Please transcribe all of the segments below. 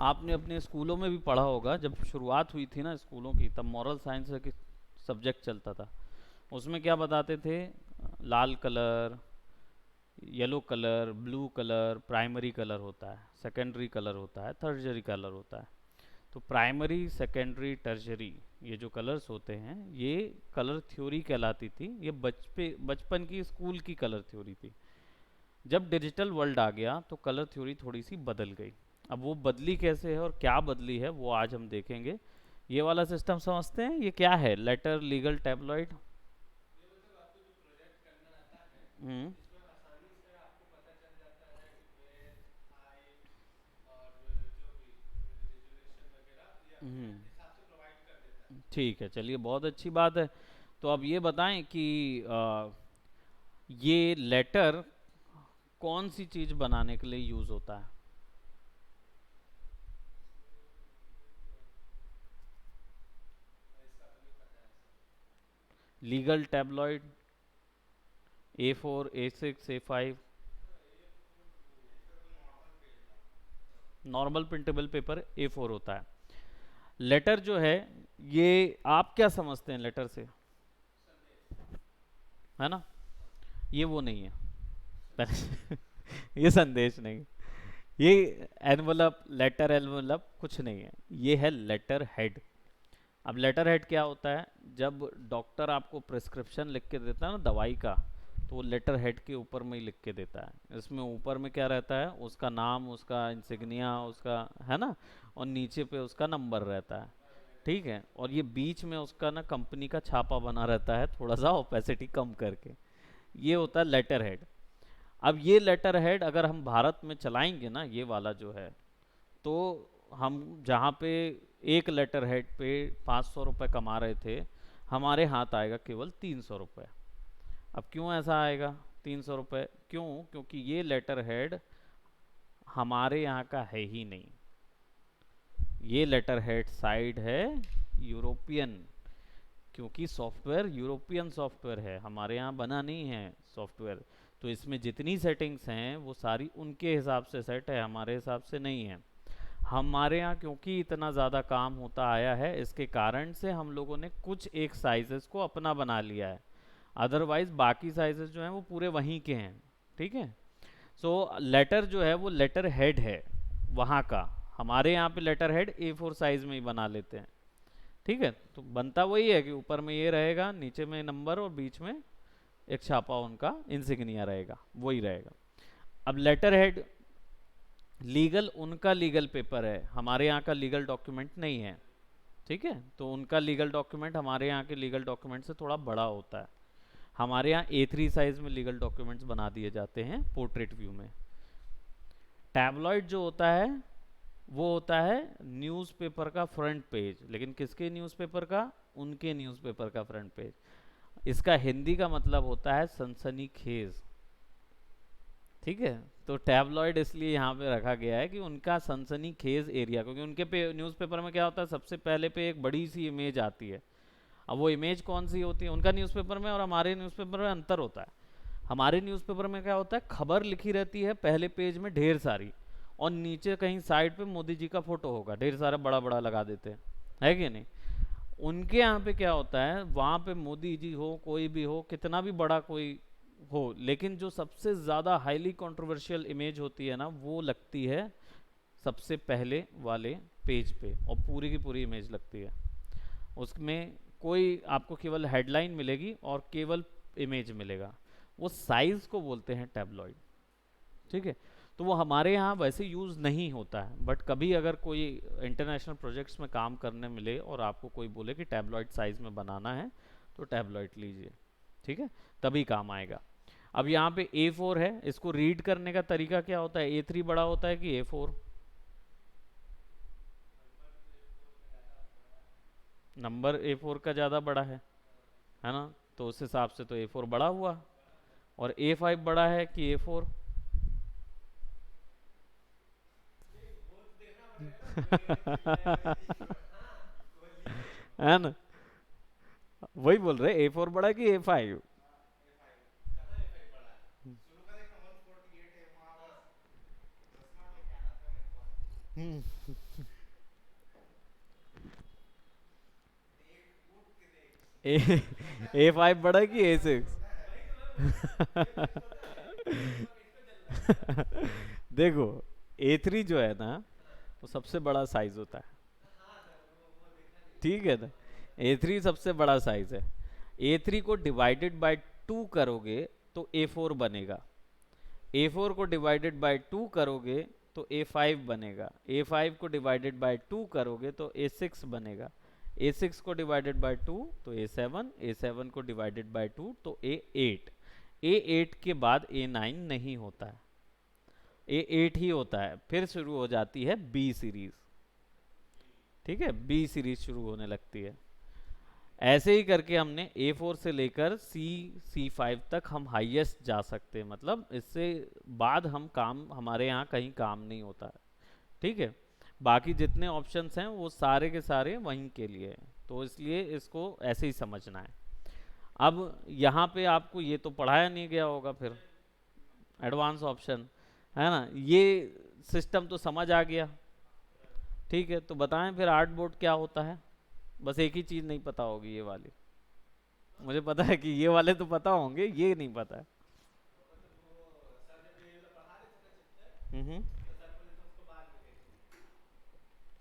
आपने अपने स्कूलों में भी पढ़ा होगा, जब शुरुआत हुई थी ना स्कूलों की, तब मॉरल साइंस का सब्जेक्ट चलता था। उसमें क्या बताते थे? लाल colour, yellow colour, blue colour primary colour होता है, सेकेंडरी कलर होता है, टर्शरी कलर होता है। तो प्राइमरी, सेकेंडरी, टर्शरी, ये जो कलर्स होते हैं ये कलर थ्योरी कहलाती थी। ये बचपन की स्कूल की कलर थ्योरी थी। जब डिजिटल वर्ल्ड आ गया तो कलर थ्योरी थोड़ी सी बदल गई। अब वो बदली कैसे है और क्या बदली है वो आज हम देखेंगे। ये वाला सिस्टम समझते हैं, ये क्या है? Letter, legal, tabloid. Hmm. Hmm. ठीक है, चलिए, बहुत अच्छी बात है। तो अब ये बताएं कि ये लेटर कौन सी चीज बनाने के लिए यूज होता है? Legal, tabloid, A4, A6, A5। Normal printable paper A4 होता है। लेटर जो है, ये आप क्या समझते हैं लेटर से? है ना? ये वो नहीं है। ये संदेश नहीं। ये एनवलप, लेटर एनवलप कुछ नहीं है। ये है लेटर हेड। अब लेटर हेड क्या होता है? जब डॉक्टर आपको प्रिस्क्रिप्शन लिख के देता है ना दवाई का, तो वो लेटर हेड के ऊपर में ही लिख के देता है। इसमें ऊपर में क्या रहता है? उसका नाम, उसका इंसिग्निया, उसका, है ना, और नीचे पे उसका नंबर रहता है। ठीक है, और ये बीच में उसका ना कंपनी का छापा बना रहता है, थोड़ा सा ओपेसिटी कम करके। ये होता है लेटर हेड। अब ये लेटर हेड अगर हम भारत में चलाएंगे ना, ये वाला जो है, तो हम जहाँ पे एक लेटर हेड पे 500 रुपये कमा रहे थे, हमारे हाथ आएगा केवल 300 रुपये। अब क्यों ऐसा आएगा 300 रुपये? क्यों? क्योंकि ये लेटर हेड हमारे यहाँ का है ही नहीं। ये लेटर हेड साइड है यूरोपियन, क्योंकि सॉफ्टवेयर यूरोपियन सॉफ्टवेयर है, हमारे यहाँ बना नहीं है सॉफ्टवेयर। तो इसमें जितनी सेटिंग्स हैं वो सारी उनके हिसाब से सेट है, हमारे हिसाब से नहीं है। हमारे यहाँ क्योंकि इतना ज़्यादा काम होता आया है, इसके कारण से हम लोगों ने कुछ एक साइजेस को अपना बना लिया है। अदरवाइज बाकी साइजेस जो हैं वो पूरे वहीं के हैं। ठीक है। सो लेटर जो है वो लेटर हेड है वहाँ का। हमारे यहाँ पे लेटर हेड A4 साइज में ही बना लेते हैं। ठीक है, तो बनता वही है कि ऊपर में ये रहेगा, नीचे में नंबर, और बीच में एक छापा उनका इंसिग्निया रहेगा, वही रहेगा। अब लेटर हेड लीगल, उनका लीगल पेपर है, हमारे यहाँ का लीगल डॉक्यूमेंट नहीं है। ठीक है, तो उनका लीगल डॉक्यूमेंट हमारे यहाँ के लीगल डॉक्यूमेंट से थोड़ा बड़ा होता है। हमारे यहाँ A3 साइज में लीगल डॉक्यूमेंट्स बना दिए जाते हैं पोर्ट्रेट व्यू में। टैबलॉइड जो होता है वो होता है न्यूज़पेपर का फ्रंट पेज, लेकिन किसके न्यूज़पेपर का? उनके न्यूज़पेपर का फ्रंट पेज। इसका हिंदी का मतलब होता है सनसनीखेज। ठीक है, तो टैबलॉइड इसलिए यहाँ पे रखा गया है कि उनका सनसनीखेज एरिया, क्योंकि उनके पे न्यूज़पेपर में क्या होता है, सबसे पहले पे एक बड़ी सी इमेज आती है। अब वो इमेज कौन सी होती है? उनका न्यूज़पेपर में और हमारे न्यूज़पेपर में अंतर होता है। हमारे न्यूज़पेपर में क्या होता है, खबर लिखी रहती है पहले पेज में ढेर सारी, और नीचे कहीं साइड पे मोदी जी का फोटो होगा, ढेर सारा बड़ा बड़ा लगा देते हैं, है कि नहीं? उनके यहाँ पे क्या होता है, वहाँ पे मोदी जी हो, कोई भी हो, कितना भी बड़ा कोई हो, लेकिन जो सबसे ज़्यादा हाईली कंट्रोवर्शियल इमेज होती है ना, वो लगती है सबसे पहले वाले पेज पे, और पूरी की पूरी इमेज लगती है उसमें। कोई आपको केवल हेडलाइन मिलेगी और केवल इमेज मिलेगा। वो साइज को बोलते हैं टैबलॉइड। ठीक है, तो वो हमारे यहाँ वैसे यूज़ नहीं होता है, बट कभी अगर कोई इंटरनेशनल प्रोजेक्ट्स में काम करने मिले और आपको कोई बोले कि टैबलॉइड साइज में बनाना है, तो टैबलॉइड लीजिए। ठीक है, तभी काम आएगा। अब यहाँ पे A4 है, इसको रीड करने का तरीका क्या होता है? A3 बड़ा होता है कि A4? नंबर A4 का ज़्यादा बड़ा है ना? तो उस हिसाब से तो A4 बड़ा हुआ। और A5 बड़ा है कि A4? है ना? वही बोल रहे, A4 बड़ा है कि A5? हम्म, ए A5 बड़ा कि A6? देखो, A3 जो है ना, वो सबसे बड़ा साइज होता है, ठीक है ना। A3 सबसे बड़ा साइज है। A3 को डिवाइडेड बाय 2 करोगे तो A4 बनेगा। A4 को डिवाइडेड बाय 2 करोगे तो A5 बनेगा। A5 को डिवाइडेड बाय 2 करोगे तो A6 बनेगा। A6 को डिवाइडेड बाय 2 तो A7, A7 को डिवाइडेड बाय 2 तो A8। A8 के बाद A9 नहीं होता है, A8 ही होता है। फिर शुरू हो जाती है B सीरीज, ठीक है, B सीरीज शुरू होने लगती है। ऐसे ही करके हमने A4 से लेकर C5 तक हम हाईएस्ट जा सकते हैं, मतलब इससे बाद हम काम, हमारे यहाँ कहीं काम नहीं होता है, ठीक है। बाकी जितने ऑप्शंस हैं वो सारे के सारे वहीं के लिए हैं, तो इसलिए इसको ऐसे ही समझना है। अब यहाँ पे आपको ये तो पढ़ाया नहीं गया होगा फिर, एडवांस ऑप्शन, है ना, ये सिस्टम तो समझ आ गया, ठीक है। तो बताएं फिर आर्ट बोर्ड क्या होता है। बस एक ही चीज़ नहीं पता होगी, ये वाली। मुझे पता है कि ये वाले तो पता होंगे, ये नहीं पता है। हम्म।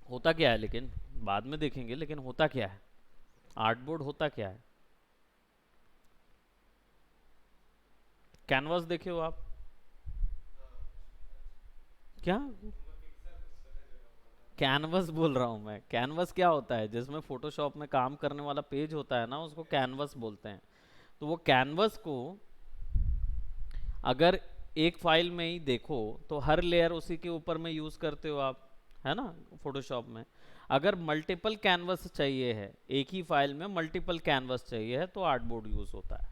होता क्या है लेकिन, बाद में देखेंगे, लेकिन होता क्या है, आर्ट बोर्ड होता क्या है। कैनवास देखे हो आप? क्या कैनवस बोल रहा हूँ मैं, कैनवस क्या होता है, जिसमें फोटोशॉप में काम करने वाला पेज होता है ना, उसको कैनवस बोलते हैं। तो वो कैनवस को अगर एक फाइल में ही देखो तो हर लेयर उसी के ऊपर में यूज करते हो आप, है ना, फोटोशॉप में। अगर मल्टीपल कैनवस चाहिए है, एक ही फाइल में मल्टीपल कैनवस चाहिए है, तो आर्टबोर्ड यूज होता है।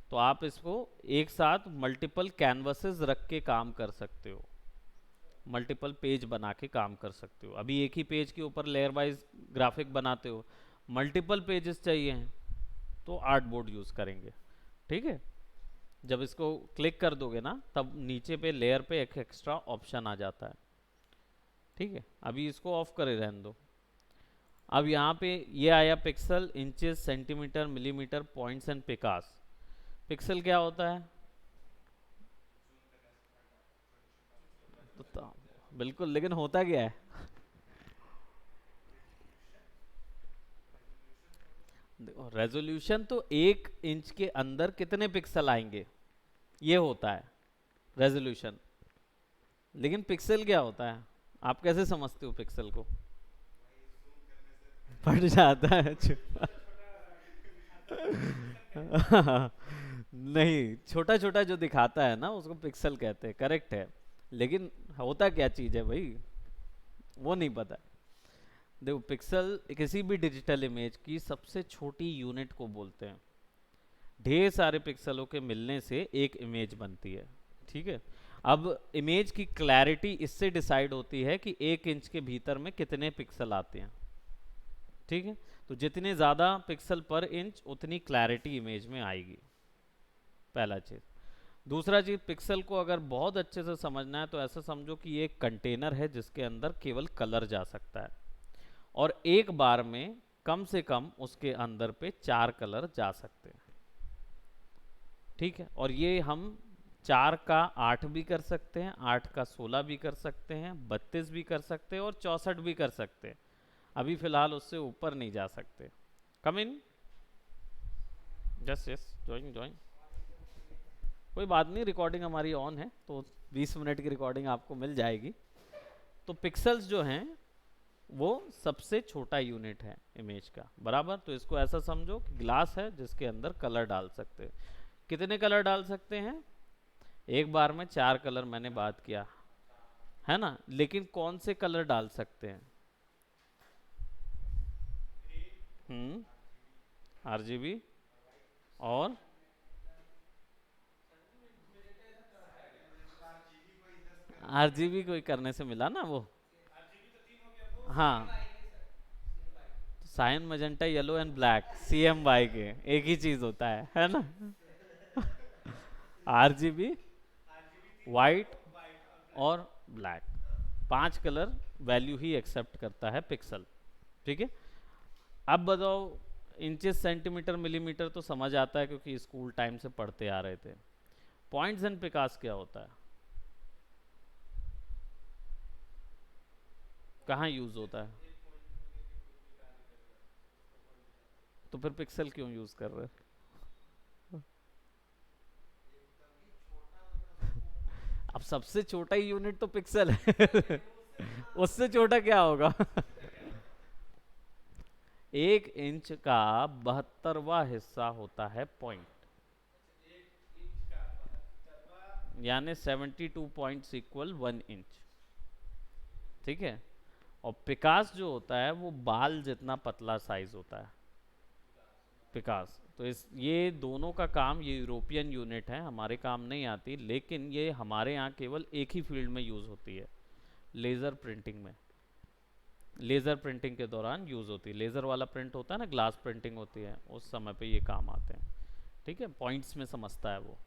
तो आप इसको एक साथ मल्टीपल कैनवसेस रख के काम कर सकते हो, मल्टीपल पेज बना के काम कर सकते हो। अभी एक ही पेज के ऊपर लेयर वाइज ग्राफिक बनाते हो, मल्टीपल पेजेस चाहिए हैं तो आर्टबोर्ड यूज करेंगे, ठीक है। जब इसको क्लिक कर दोगे ना, तब नीचे पे लेयर पे एक एक्स्ट्रा ऑप्शन आ जाता है, ठीक है। अभी इसको ऑफ करे रहने दो। अब यहाँ पे ये आया pixel, inches, centimetre, millimetre, points and पिकास। पिक्सल क्या होता है? तो बिल्कुल, लेकिन होता क्या है? देखो, रेजोल्यूशन तो 1 इंच के अंदर कितने पिक्सल आएंगे, ये होता है रेजोल्यूशन। लेकिन पिक्सल क्या होता है, आप कैसे समझते हो पिक्सल को? फट जाता है नहीं, छोटा छोटा जो दिखाता है ना, उसको पिक्सल कहते हैं, करेक्ट है। लेकिन होता क्या चीज है भाई, वो नहीं पता। देखो, पिक्सल किसी भी डिजिटल इमेज की सबसे छोटी यूनिट को बोलते हैं। ढेर सारे पिक्सलों के मिलने से एक इमेज बनती है, ठीक है। अब इमेज की क्लैरिटी इससे डिसाइड होती है कि 1 इंच के भीतर में कितने पिक्सल आते हैं, ठीक है। तो जितने ज़्यादा पिक्सल पर इंच, उतनी क्लैरिटी इमेज में आएगी, पहला चीज़। दूसरा चीज़, पिक्सल को अगर बहुत अच्छे से समझना है तो ऐसा समझो कि ये एक कंटेनर है जिसके अंदर केवल कलर जा सकता है, और एक बार में कम से कम उसके अंदर पे 4 कलर जा सकते हैं, ठीक है। और ये हम 4 का 8 भी कर सकते हैं, 8 का 16 भी कर सकते हैं, 32 भी कर सकते हैं, और 64 भी कर सकते हैं। अभी फिलहाल उससे ऊपर नहीं जा सकते। कम इन, यस यस, ज्वाइन ज्वाइन। कोई बात नहीं, रिकॉर्डिंग हमारी ऑन है, तो 20 मिनट की रिकॉर्डिंग आपको मिल जाएगी। तो पिक्सल्स जो हैं वो सबसे छोटा यूनिट है इमेज का, बराबर। तो इसको ऐसा समझो कि ग्लास है जिसके अंदर कलर डाल सकते हैं। कितने कलर डाल सकते हैं? एक बार में 4 कलर, मैंने बात किया है ना। लेकिन कौन से कलर डाल सकते हैं? हम्म, आरजीबी, और आरजीबी कोई करने से मिला ना वो। हाँ, cyan, magenta, yellow and black, CMY के एक ही चीज होता है ना। आरजीबी, वाइट और ब्लैक, 5 कलर वैल्यू ही एक्सेप्ट करता है पिक्सल। ठीक है, अब बताओ इंचेस सेंटीमीटर मिलीमीटर तो समझ आता है क्योंकि स्कूल टाइम से पढ़ते आ रहे थे। पॉइंट्स एंड पिकास क्या होता है, कहाँ यूज होता है? तो फिर पिक्सल क्यों यूज कर रहे हैं? अब सबसे छोटा ही यूनिट तो पिक्सल है उससे छोटा क्या होगा? 1 इंच का 72वां हिस्सा होता है पॉइंट, यानी 72 पॉइंट्स इक्वल 1 इंच। ठीक है, और पिकास जो होता है वो बाल जितना पतला साइज होता है पिकास। तो इस ये दोनों का काम, ये यूरोपियन यूनिट है, हमारे काम नहीं आती, लेकिन ये हमारे यहाँ केवल एक ही फील्ड में यूज़ होती है, लेज़र प्रिंटिंग में। लेज़र प्रिंटिंग के दौरान यूज़ होती है, लेज़र वाला प्रिंट होता है ना, ग्लास प्रिंटिंग होती है, उस समय पे ये काम आते हैं। ठीक है, पॉइंट्स में समझता है वो,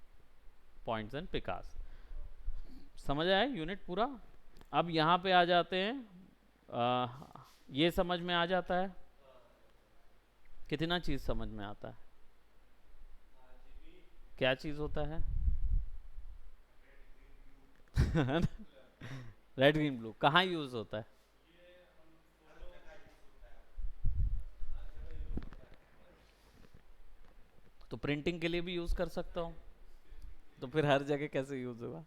पॉइंट्स एंड पिकास। समझ आया यूनिट पूरा? अब यहाँ पे आ जाते हैं, आ, ये समझ में आ जाता है, कितना चीज़ समझ में आता है? क्या चीज़ होता है? रेड ग्रीन ब्लू कहाँ यूज होता है? तो प्रिंटिंग के लिए भी यूज कर सकता हूँ, तो फिर हर जगह कैसे यूज होगा?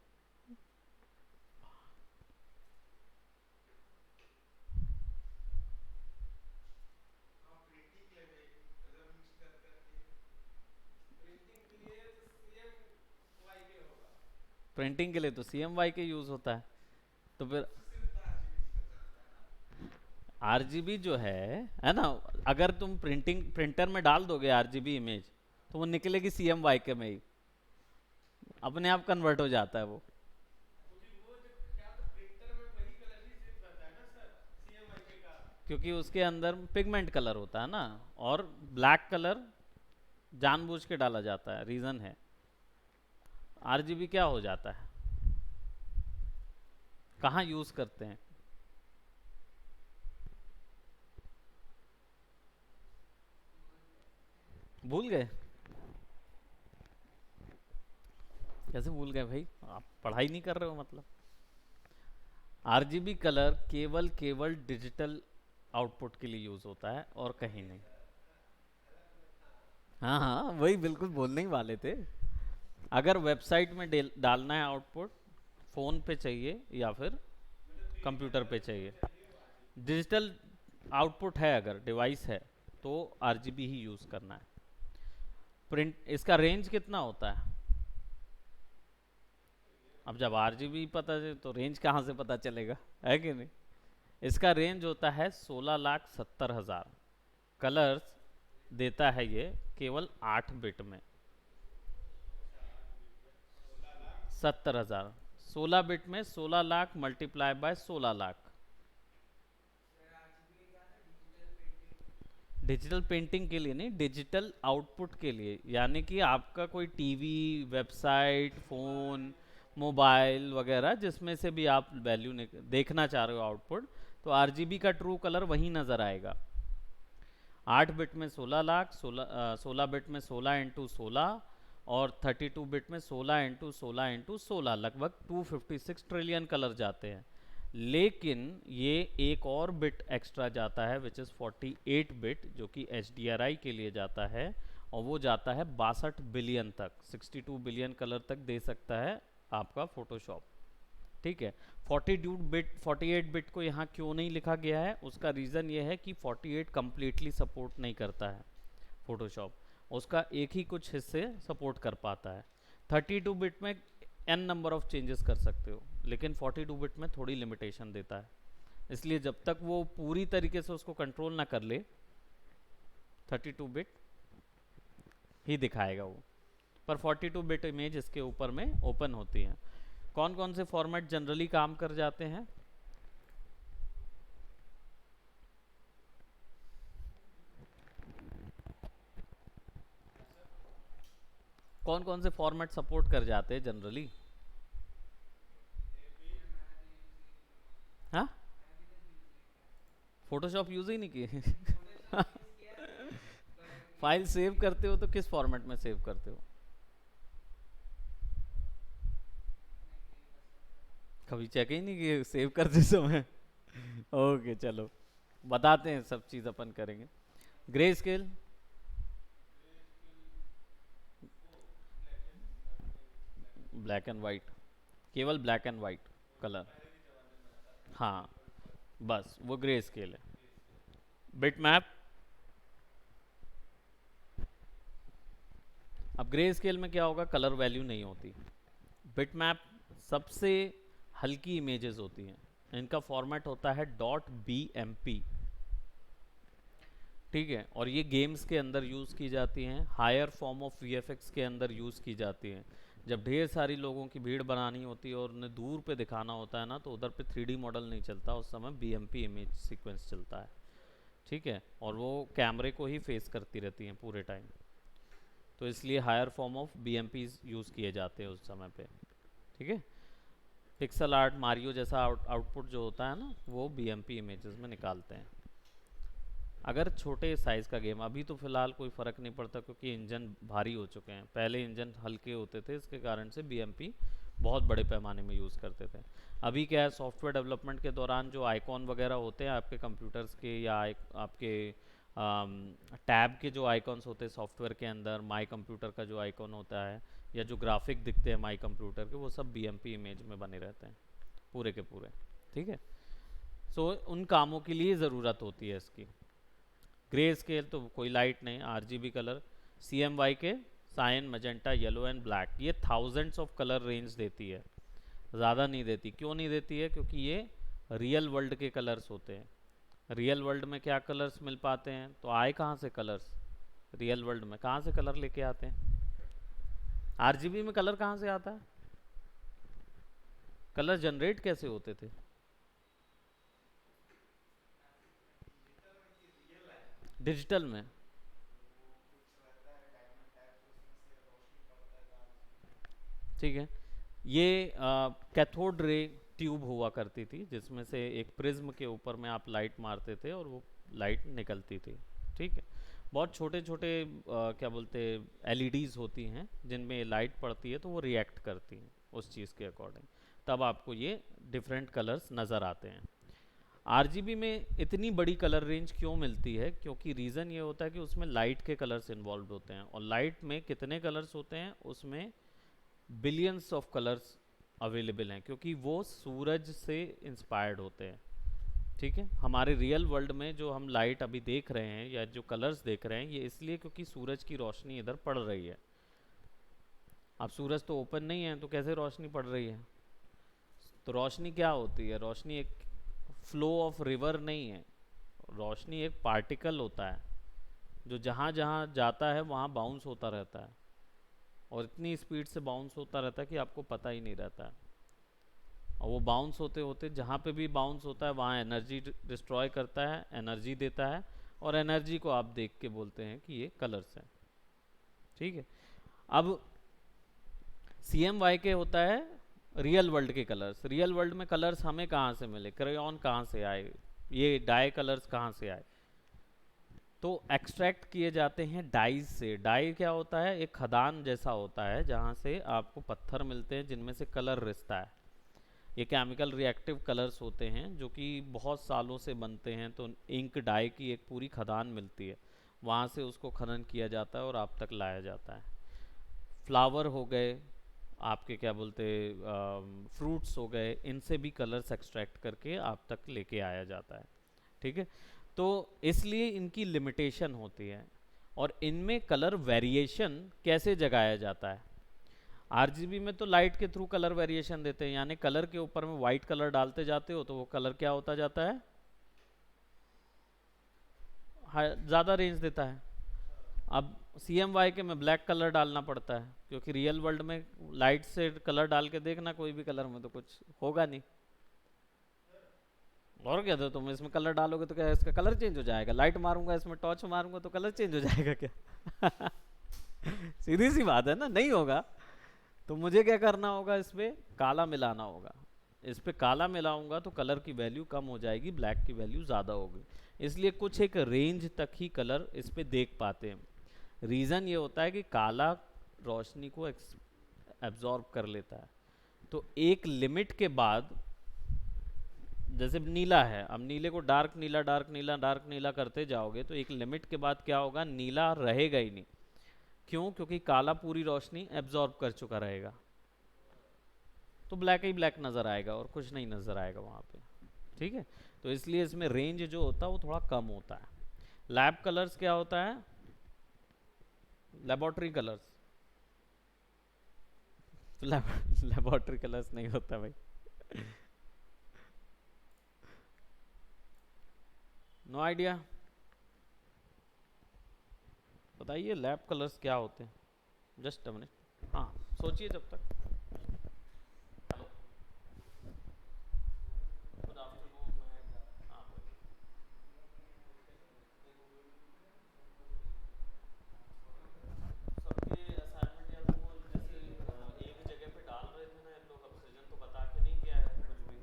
प्रिंटिंग के लिए तो CMYK के यूज होता है, तो फिर RGB जो है ना, अगर तुम प्रिंटर में डाल दोगे RGB इमेज, तो वो निकलेगी CMYK में ही, अपने आप कन्वर्ट हो जाता है वो। क्योंकि उसके अंदर पिगमेंट कलर होता है ना, और ब्लैक कलर जानबूझ के डाला जाता है, रीजन है। RGB क्या हो जाता है, कहाँ यूज करते हैं? भूल गए? कैसे भूल गए भाई, आप पढ़ाई नहीं कर रहे हो मतलब। RGB कलर केवल केवल डिजिटल आउटपुट के लिए यूज होता है और कहीं नहीं। हाँ हाँ, वही बिल्कुल बोलने ही वाले थे। अगर वेबसाइट में डालना है आउटपुट, फोन पे चाहिए या फिर कंप्यूटर पे चाहिए, डिजिटल आउटपुट है अगर डिवाइस है, तो RGB ही यूज करना है। प्रिंट इसका रेंज कितना होता है? अब जब RGB पता है तो रेंज कहाँ से पता चलेगा, है कि नहीं? इसका रेंज होता है 16,70,000 कलर्स देता है ये, केवल 8 बिट में। 70,000, 16 बिट में 16 lakh multiply by 16 lakh. Digital painting के लिए नहीं, डिजिटल आउटपुट के लिए, यानी कि आपका कोई टीवी, वेबसाइट, फोन, मोबाइल वगैरह जिसमें से भी आप वैल्यू देखना चाह रहे हो आउटपुट, तो RGB का ट्रू कलर वहीं नज़र आएगा। 8 बिट में 16 लाख, 16 बिट में 16 × 16, और 32 बिट में 16 × 16 × 16, लगभग 256 ट्रिलियन कलर जाते हैं। लेकिन ये एक और बिट एक्स्ट्रा जाता है, विच इज़ 48 बिट, जो कि HDRI के लिए जाता है, और वो जाता है 62 बिलियन तक, 62 बिलियन कलर तक दे सकता है आपका फोटोशॉप। ठीक है, 48 बिट को यहाँ क्यों नहीं लिखा गया है, उसका रीज़न ये है कि 48 कम्प्लीटली सपोर्ट नहीं करता है फोटोशॉप, उसका एक ही कुछ हिस्से सपोर्ट कर पाता है। 32 बिट में n नंबर ऑफ चेंजेस कर सकते हो, लेकिन 42 बिट में थोड़ी लिमिटेशन देता है, इसलिए जब तक वो पूरी तरीके से उसको कंट्रोल ना कर ले, 32 बिट ही दिखाएगा वो। पर 42 बिट इमेज इसके ऊपर में ओपन होती है। कौन कौन से फॉर्मेट जनरली काम कर जाते हैं? कौन कौन से फॉर्मेट सपोर्ट कर जाते हैं जनरली? हाँ, फोटोशॉप यूज ही नहीं किए। फाइल सेव करते हो तो किस फॉर्मेट में सेव करते हो? कभी चेक ही नहीं किए सेव करते समय? ओके चलो, बताते हैं, सब चीज़ अपन करेंगे। Grey scale, black and white, केवल ब्लैक एंड वाइट कलर। हाँ, बस वो ग्रे स्केल है। बिट मैप, अब ग्रे स्केल में क्या होगा, कलर वैल्यू नहीं होती। बिट मैप सबसे हल्की इमेजेस होती हैं, इनका फॉर्मेट होता है डॉट बी एम पी। ठीक है, और ये गेम्स के अंदर यूज़ की जाती हैं, हायर फॉर्म ऑफ वीएफएक्स के अंदर यूज़ की जाती हैं। जब ढेर सारी लोगों की भीड़ बनानी होती है और उन्हें दूर पे दिखाना होता है ना, तो उधर पे 3D मॉडल नहीं चलता, उस समय बीएमपी इमेज सीक्वेंस चलता है। ठीक है, और वो कैमरे को ही फेस करती रहती हैं पूरे टाइम, तो इसलिए higher form of BMP use किए जाते हैं उस समय पे। ठीक है, पिक्सल आर्ट मारियो जैसा आउटपुट जो होता है ना, वो बीएमपी इमेजेस में निकालते हैं। अगर छोटे साइज़ का गेम, अभी तो फ़िलहाल कोई फ़र्क नहीं पड़ता क्योंकि इंजन भारी हो चुके हैं, पहले इंजन हल्के होते थे, इसके कारण से बीएमपी बहुत बड़े पैमाने में यूज़ करते थे। अभी क्या है, सॉफ्टवेयर डेवलपमेंट के दौरान जो आइकॉन वगैरह होते हैं आपके कंप्यूटर्स के, या आपके टैब के जो आइकॉन्स होते हैं सॉफ्टवेयर के अंदर, माई कंप्यूटर का जो आइकॉन होता है, या जो ग्राफिक दिखते हैं माई कंप्यूटर के, वो सब बीएमपी इमेज में बने रहते हैं पूरे के पूरे। ठीक है, सो उन कामों के लिए ज़रूरत होती है इसकी। ग्रे स्केल तो कोई लाइट नहीं, आरजीबी कलर, CMYK के cyan, magenta, yellow and black, ये थाउजेंड्स ऑफ कलर रेंज देती है, ज़्यादा नहीं देती। क्यों नहीं देती है? क्योंकि ये रियल वर्ल्ड के कलर्स होते हैं। रियल वर्ल्ड में क्या कलर्स मिल पाते हैं, तो आए कहाँ से कलर्स? रियल वर्ल्ड में कहाँ से कलर लेके आते हैं? आरजीबी में कलर कहाँ से आता है? कलर जनरेट कैसे होते थे? डिजिटल में। ठीक है, ये कैथोड रे ट्यूब हुआ करती थी, जिसमें से एक प्रिज्म के ऊपर में आप लाइट मारते थे और वो लाइट निकलती थी। ठीक है, बहुत छोटे छोटे क्या बोलते, एलईडीज होती हैं जिनमें लाइट पड़ती है तो वो रिएक्ट करती हैं उस चीज़ के अकॉर्डिंग, तब आपको ये डिफरेंट कलर्स नज़र आते हैं। आरजीबी में इतनी बड़ी कलर रेंज क्यों मिलती है? क्योंकि रीज़न ये होता है कि उसमें लाइट के कलर्स इन्वॉल्व होते हैं, और लाइट में कितने कलर्स होते हैं, उसमें बिलियंस ऑफ कलर्स अवेलेबल हैं, क्योंकि वो सूरज से इंस्पायर्ड होते हैं। ठीक है, हमारे रियल वर्ल्ड में जो हम लाइट अभी देख रहे हैं या जो कलर्स देख रहे हैं, ये इसलिए क्योंकि सूरज की रोशनी इधर पड़ रही है। अब सूरज तो ओपन नहीं है, तो कैसे रोशनी पड़ रही है? तो रोशनी क्या होती है? रोशनी एक फ्लो ऑफ रिवर नहीं है, रोशनी एक पार्टिकल होता है जो जहाँ जहाँ जाता है वहाँ बाउंस होता रहता है, और इतनी स्पीड से बाउंस होता रहता है कि आपको पता ही नहीं रहता है। और वो बाउंस होते होते जहाँ पे भी बाउंस होता है वहाँ एनर्जी डिस्ट्रॉय करता है, एनर्जी देता है, और एनर्जी को आप देख के बोलते हैं कि ये कलर्स हैं। ठीक है, अब CMYK होता है रियल वर्ल्ड के कलर्स। रियल वर्ल्ड में कलर्स हमें कहाँ से मिले? क्रेयॉन कहाँ से आए? ये डाई कलर्स कहाँ से आए? तो एक्सट्रैक्ट किए जाते हैं डाइज से। डाई क्या होता है? एक खदान जैसा होता है जहाँ से आपको पत्थर मिलते हैं जिनमें से कलर रिसता है। ये केमिकल रिएक्टिव कलर्स होते हैं जो कि बहुत सालों से बनते हैं, तो इंक डाई की एक पूरी खदान मिलती है, वहाँ से उसको खनन किया जाता है और आप तक लाया जाता है। फ्लावर हो गए आपके, क्या बोलते, फ्रूट्स हो गए, इनसे भी कलर्स एक्सट्रैक्ट करके आप तक लेके आया जाता है। ठीक है, तो इसलिए इनकी लिमिटेशन होती है, और इनमें कलर वेरिएशन कैसे जगाया जाता है? आरजीबी में तो लाइट के थ्रू कलर वेरिएशन देते हैं, यानी कलर के ऊपर में वाइट कलर डालते जाते हो तो वो कलर क्या होता जाता है? ज़्यादा रेंज देता है। अब CMYK में ब्लैक कलर डालना पड़ता है, क्योंकि रियल वर्ल्ड में लाइट से कलर डाल के देखना कोई भी कलर में तो कुछ होगा नहीं। और क्या, तो तुम इसमें कलर डालोगे तो क्या इसका कलर चेंज हो जाएगा? लाइट मारूंगा, इसमें टॉर्च मारूंगा तो कलर चेंज हो जाएगा क्या? सीधी सी बात है ना, नहीं होगा। तो मुझे क्या करना होगा, इसमें काला मिलाना होगा। इस पे काला मिलाऊंगा तो कलर की वैल्यू कम हो जाएगी, ब्लैक की वैल्यू ज़्यादा होगी। इसलिए कुछ एक रेंज तक ही कलर इस पे देख पाते हैं। रीज़न ये होता है कि काला रोशनी को एब्जॉर्ब कर लेता है, तो एक लिमिट के बाद, जैसे नीला है, अब नीले को डार्क नीला डार्क नीला डार्क नीला करते जाओगे तो एक लिमिट के बाद क्या होगा, नीला रहेगा ही नहीं। क्यों? क्योंकि काला पूरी रोशनी एब्जॉर्ब कर चुका रहेगा, तो ब्लैक ही ब्लैक नज़र आएगा और कुछ नहीं नज़र आएगा वहाँ पे। ठीक है, तो इसलिए इसमें रेंज जो होता है वो थोड़ा कम होता है। लैब कलर्स क्या होता है? Laboratory colours. लेबोरेटरी कलर्स नहीं होता भाई। नो आइडिया, बताइए लैब कलर्स क्या होते हैं? जस्ट अ मिनट, हाँ सोचिए जब तक। Good afternoon. हाँ, सबके असाइनमेंट या तो वो जैसे एक जगह पे डाल रहे थे ना इन लोग, अब सृजन तो बता के नहीं गया है कुछ भी।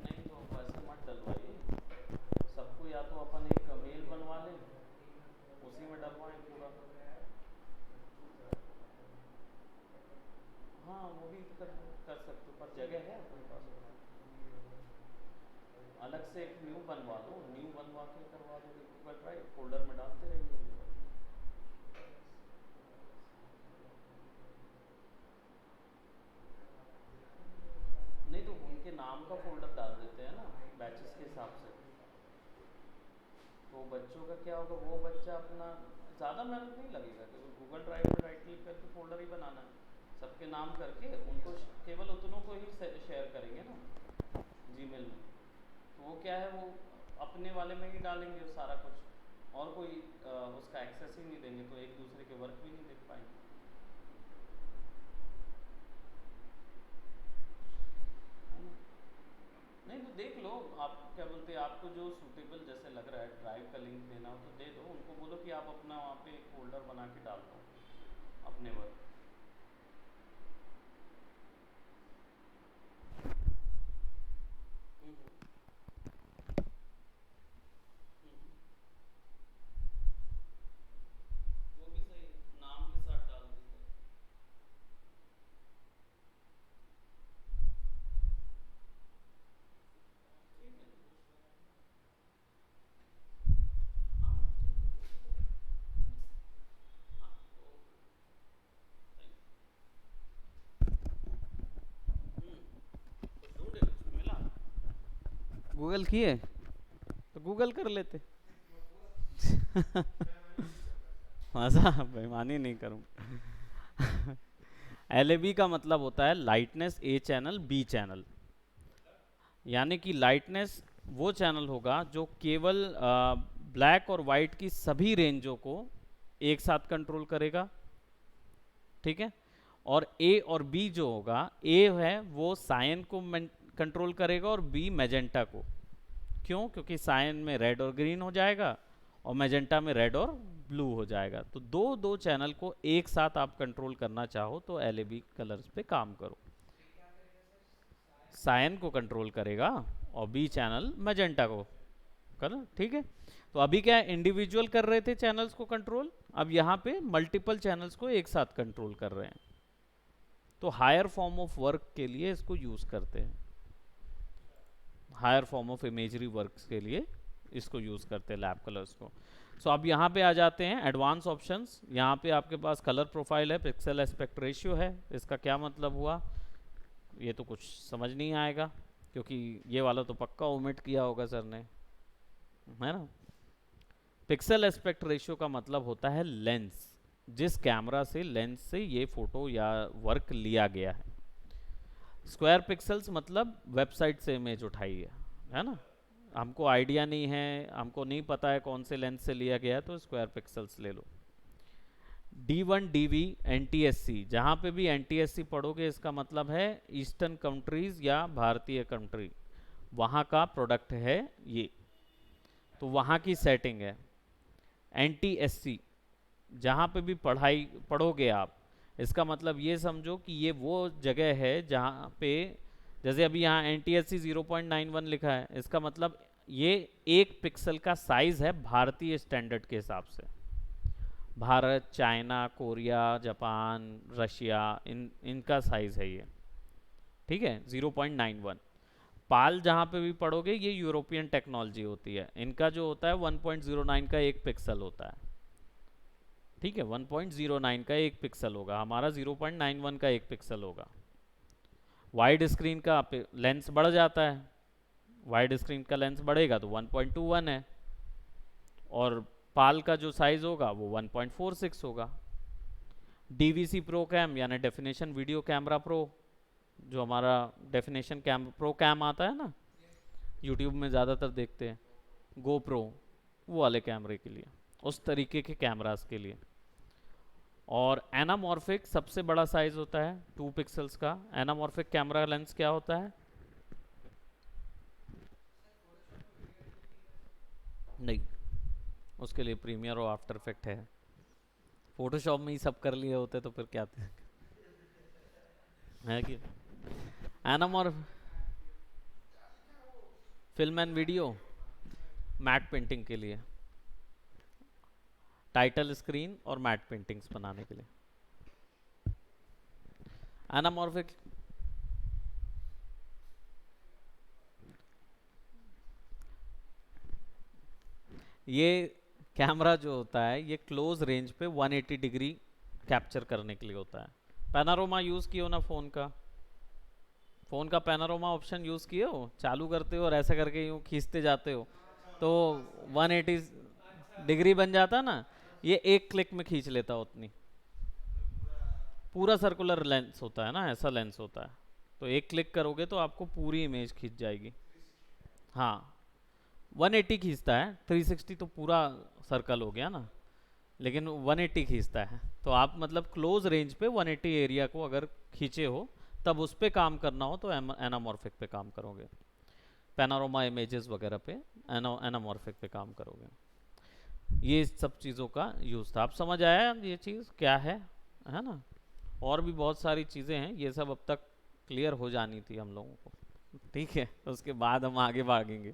नहीं तो वैसे मत डलवाइए, सबको या तो अपन एक मेल बनवा लें, उसी में डलवाएं पूरा। हाँ वो भी कर सकते हो, पर जगह है अपने पास। अलग से एक न्यू बनवा लो, न्यू बनवा के करवा दो गूगल ड्राइव फोल्डर में डालते रहिए। नहीं तो उनके नाम का फोल्डर डाल देते हैं ना बैचेस के हिसाब से, तो बच्चों का क्या होगा, वो बच्चा अपना ज़्यादा मेहनत नहीं लगेगा, क्योंकि गूगल ड्राइव में राइट क्लिक करके फोल्डर ही बनाना है, सबके नाम करके उनको केवल उतनों को ही शेयर करेंगे ना जीमेल में। तो वो क्या है, वो अपने वाले में ही डालेंगे सारा कुछ, और कोई उसका एक्सेस ही नहीं देंगे, तो एक दूसरे के वर्क भी नहीं देख पाएंगे। है ना? नहीं तो देख लो, आप क्या बोलते हैं, आपको जो सूटेबल जैसे लग रहा है, ड्राइव का लिंक देना हो तो दे दो उनको, बोलो कि आप अपना वहाँ पे एक फोल्डर बना के डाल दो अपने वर्क। वो भी सही है, नाम के साथ डाल देंगे। ठीक है, हाँ ठीक है, हाँ ओके, थैंक यू। कुछ ढूंढे, कुछ मिला? गूगल किए तो गूगल कर लेते। मजा बेईमानी नहीं करूँ। एल ए बी का मतलब होता है लाइटनेस ए चैनल बी चैनल, यानी कि लाइटनेस वो चैनल होगा जो केवल ब्लैक और वाइट की सभी रेंजों को एक साथ कंट्रोल करेगा। ठीक है, और ए और बी जो होगा, ए है वो सायन को कंट्रोल करेगा और बी मैजेंटा को। क्यों? क्योंकि सायन में रेड और ग्रीन हो जाएगा और मैजेंटा में रेड और ब्लू हो जाएगा। तो दो दो चैनल को एक साथ आप कंट्रोल करना चाहो तो एल ए बी कलर्स पे काम करो। सायन को कंट्रोल करेगा और बी चैनल मैजेंटा को कर। ठीक है, तो अभी क्या इंडिविजुअल कर रहे थे चैनल्स को कंट्रोल, अब यहाँ पे मल्टीपल चैनल्स को एक साथ कंट्रोल कर रहे हैं। तो हायर फॉर्म ऑफ वर्क के लिए इसको यूज करते हैं, higher form of imagery works के लिए इसको यूज करते हैं लैब कलर्स को। सो अब यहाँ पे आ जाते हैं एडवांस ऑप्शंस। यहाँ पे आपके पास कलर प्रोफाइल है, पिक्सल एस्पेक्ट रेशियो है। इसका क्या मतलब हुआ, ये तो कुछ समझ नहीं आएगा, क्योंकि ये वाला तो पक्का ओमिट किया होगा सर ने, है ना। पिक्सल एस्पेक्ट रेशियो का मतलब होता है लेंस, जिस कैमरा से लेंस से ये फोटो या वर्क लिया गया है। स्क्वायर पिक्सल्स मतलब वेबसाइट से इमेज उठाई है ना। हमको आइडिया नहीं है, हमको नहीं पता है कौन से लेंस से लिया गया है, तो स्क्वायर पिक्सल्स ले लो। D1 DV NTSC, जहाँ पे भी NTSC पढ़ोगे इसका मतलब है ईस्टर्न कंट्रीज या भारतीय कंट्री, वहाँ का प्रोडक्ट है ये, तो वहाँ की सेटिंग है। NTSC जहाँ पे भी पढ़ाई पढ़ोगे आप, इसका मतलब ये समझो कि ये वो जगह है जहाँ पे, जैसे अभी यहाँ NTSC 0.91 लिखा है, इसका मतलब ये एक पिक्सल का साइज है भारतीय स्टैंडर्ड के हिसाब से। Bharat, China, Korea, Japan, Russia, इन इनका साइज है ये। ठीक है, 0.91। पाल जहाँ पे भी पढ़ोगे ये यूरोपियन टेक्नोलॉजी होती है, इनका जो होता है 1.09 का एक पिक्सल होता है। ठीक है, 1.09 का एक पिक्सल होगा, हमारा 0.91 का एक पिक्सल होगा। वाइड स्क्रीन का लेंस बढ़ जाता है, वाइड स्क्रीन का लेंस बढ़ेगा तो 1.21 है, और पाल का जो साइज होगा वो 1.46 होगा। DVC प्रो कैम यानी डेफिनेशन वीडियो कैमरा प्रो, जो हमारा डेफिनेशन कैम प्रो कैम आता है ना, यूट्यूब में ज़्यादातर देखते हैं, GoPro, वो वाले कैमरे के लिए, उस तरीके के कैमरास के लिए। और एनामॉर्फिक सबसे बड़ा साइज होता है 2 पिक्सल्स का। एनामॉर्फिक कैमरा लेंस क्या होता है? नहीं, उसके लिए प्रीमियर और आफ्टर इफेक्ट है। फोटोशॉप में ही सब कर लिए होते तो फिर क्या थे? है कि anamorph film and video, matte painting के लिए, टाइटल स्क्रीन और मैट पेंटिंग्स बनाने के लिए एनामॉर्फिक। ये कैमरा जो होता है ये क्लोज रेंज पे 180 डिग्री कैप्चर करने के लिए होता है। पैनारोमा यूज़ किए हो ना फ़ोन का? फ़ोन का पैनारोमा ऑप्शन यूज़ किए हो? चालू करते हो और ऐसा करके यूँ खींचते जाते हो तो 180 डिग्री बन जाता ना, ये एक क्लिक में खींच लेता उतनी। पूरा सर्कुलर लेंस होता है ना, ऐसा लेंस होता है, तो एक क्लिक करोगे तो आपको पूरी इमेज खींच जाएगी। हाँ, 180 खींचता है, 360 तो पूरा सर्कल हो गया ना, लेकिन 180 खींचता है। तो आप मतलब क्लोज रेंज पे 180 एरिया को अगर खींचे हो तब उस पे काम करना हो तो एनामॉर्फिक पे काम करोगे, पैनारोमा इमेजेस वगैरह पे एनामॉर्फिक पे काम करोगे। ये सब चीज़ों का यूज़ था। आप समझ आया ये चीज़ क्या है ना? और भी बहुत सारी चीज़ें हैं, ये सब अब तक क्लियर हो जानी थी हम लोगों को। ठीक है, उसके बाद हम आगे भागेंगे।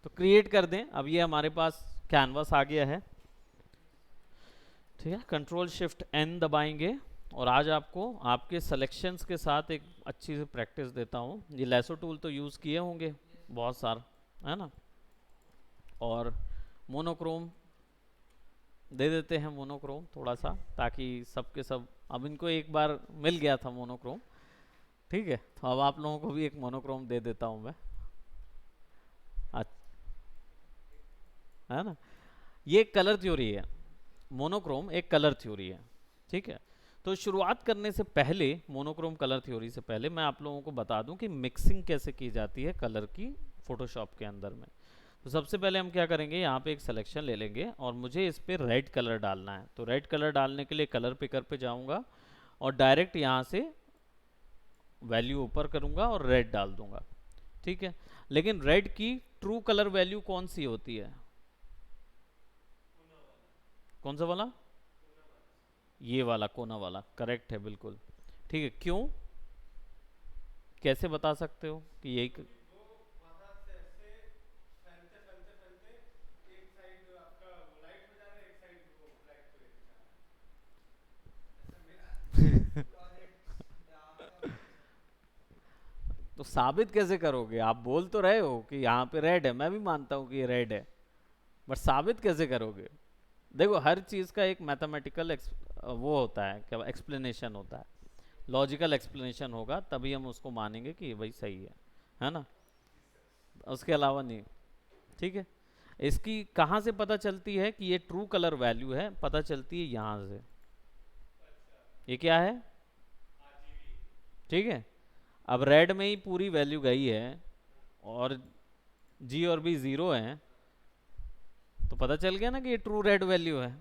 तो क्रिएट कर दें, अब ये हमारे पास कैनवास आ गया है। ठीक है, कंट्रोल शिफ्ट एन दबाएंगे और आज आपको आपके सिलेक्शंस के साथ एक अच्छी सी प्रैक्टिस देता हूँ। ये लेसो टूल तो यूज़ किए होंगे बहुत सारा, है ना? और मोनोक्रोम दे देते हैं, मोनोक्रोम थोड़ा सा, ताकि सबके सब, अब इनको एक बार मिल गया था मोनोक्रोम। ठीक है, तो अब आप लोगों को भी एक मोनोक्रोम दे देता हूँ मैं। है ना? ये कलर थ्योरी है, मोनोक्रोम एक कलर थ्योरी है। ठीक है, तो शुरुआत करने से पहले, मोनोक्रोम कलर थ्योरी से पहले मैं आप लोगों को बता दूं कि मिक्सिंग कैसे की जाती है कलर की फोटोशॉप के अंदर में। तो सबसे पहले हम क्या करेंगे, यहाँ पे एक सिलेक्शन ले लेंगे और मुझे इस पर रेड कलर डालना है। तो रेड कलर डालने के लिए कलर पिकर पे जाऊँगा और डायरेक्ट यहाँ से वैल्यू ऊपर करूँगा और रेड डाल दूंगा। ठीक है, लेकिन रेड की ट्रू कलर वैल्यू कौन सी होती है? कौन सा वाला? ये वाला कोना वाला, करेक्ट है बिल्कुल। ठीक है, क्यों, कैसे बता सकते हो कि यही तो साबित कैसे करोगे? आप बोल तो रहे हो कि यहाँ पे रेड है, मैं भी मानता हूँ कि ये रेड है, बट साबित कैसे करोगे? देखो, हर चीज़ का एक मैथमेटिकल वो होता है, क्या एक्सप्लेनेशन होता है, लॉजिकल एक्सप्लेनेशन होगा, तभी हम उसको मानेंगे कि ये भाई सही है ना? उसके अलावा नहीं। ठीक है, इसकी कहाँ से पता चलती है कि ये ट्रू कलर वैल्यू है? पता चलती है यहाँ से। ये क्या है? ठीक है, अब रेड में ही पूरी वैल्यू गई है और जी और बी ज़ीरो है, तो पता चल गया ना कि ये ट्रू रेड वैल्यू है।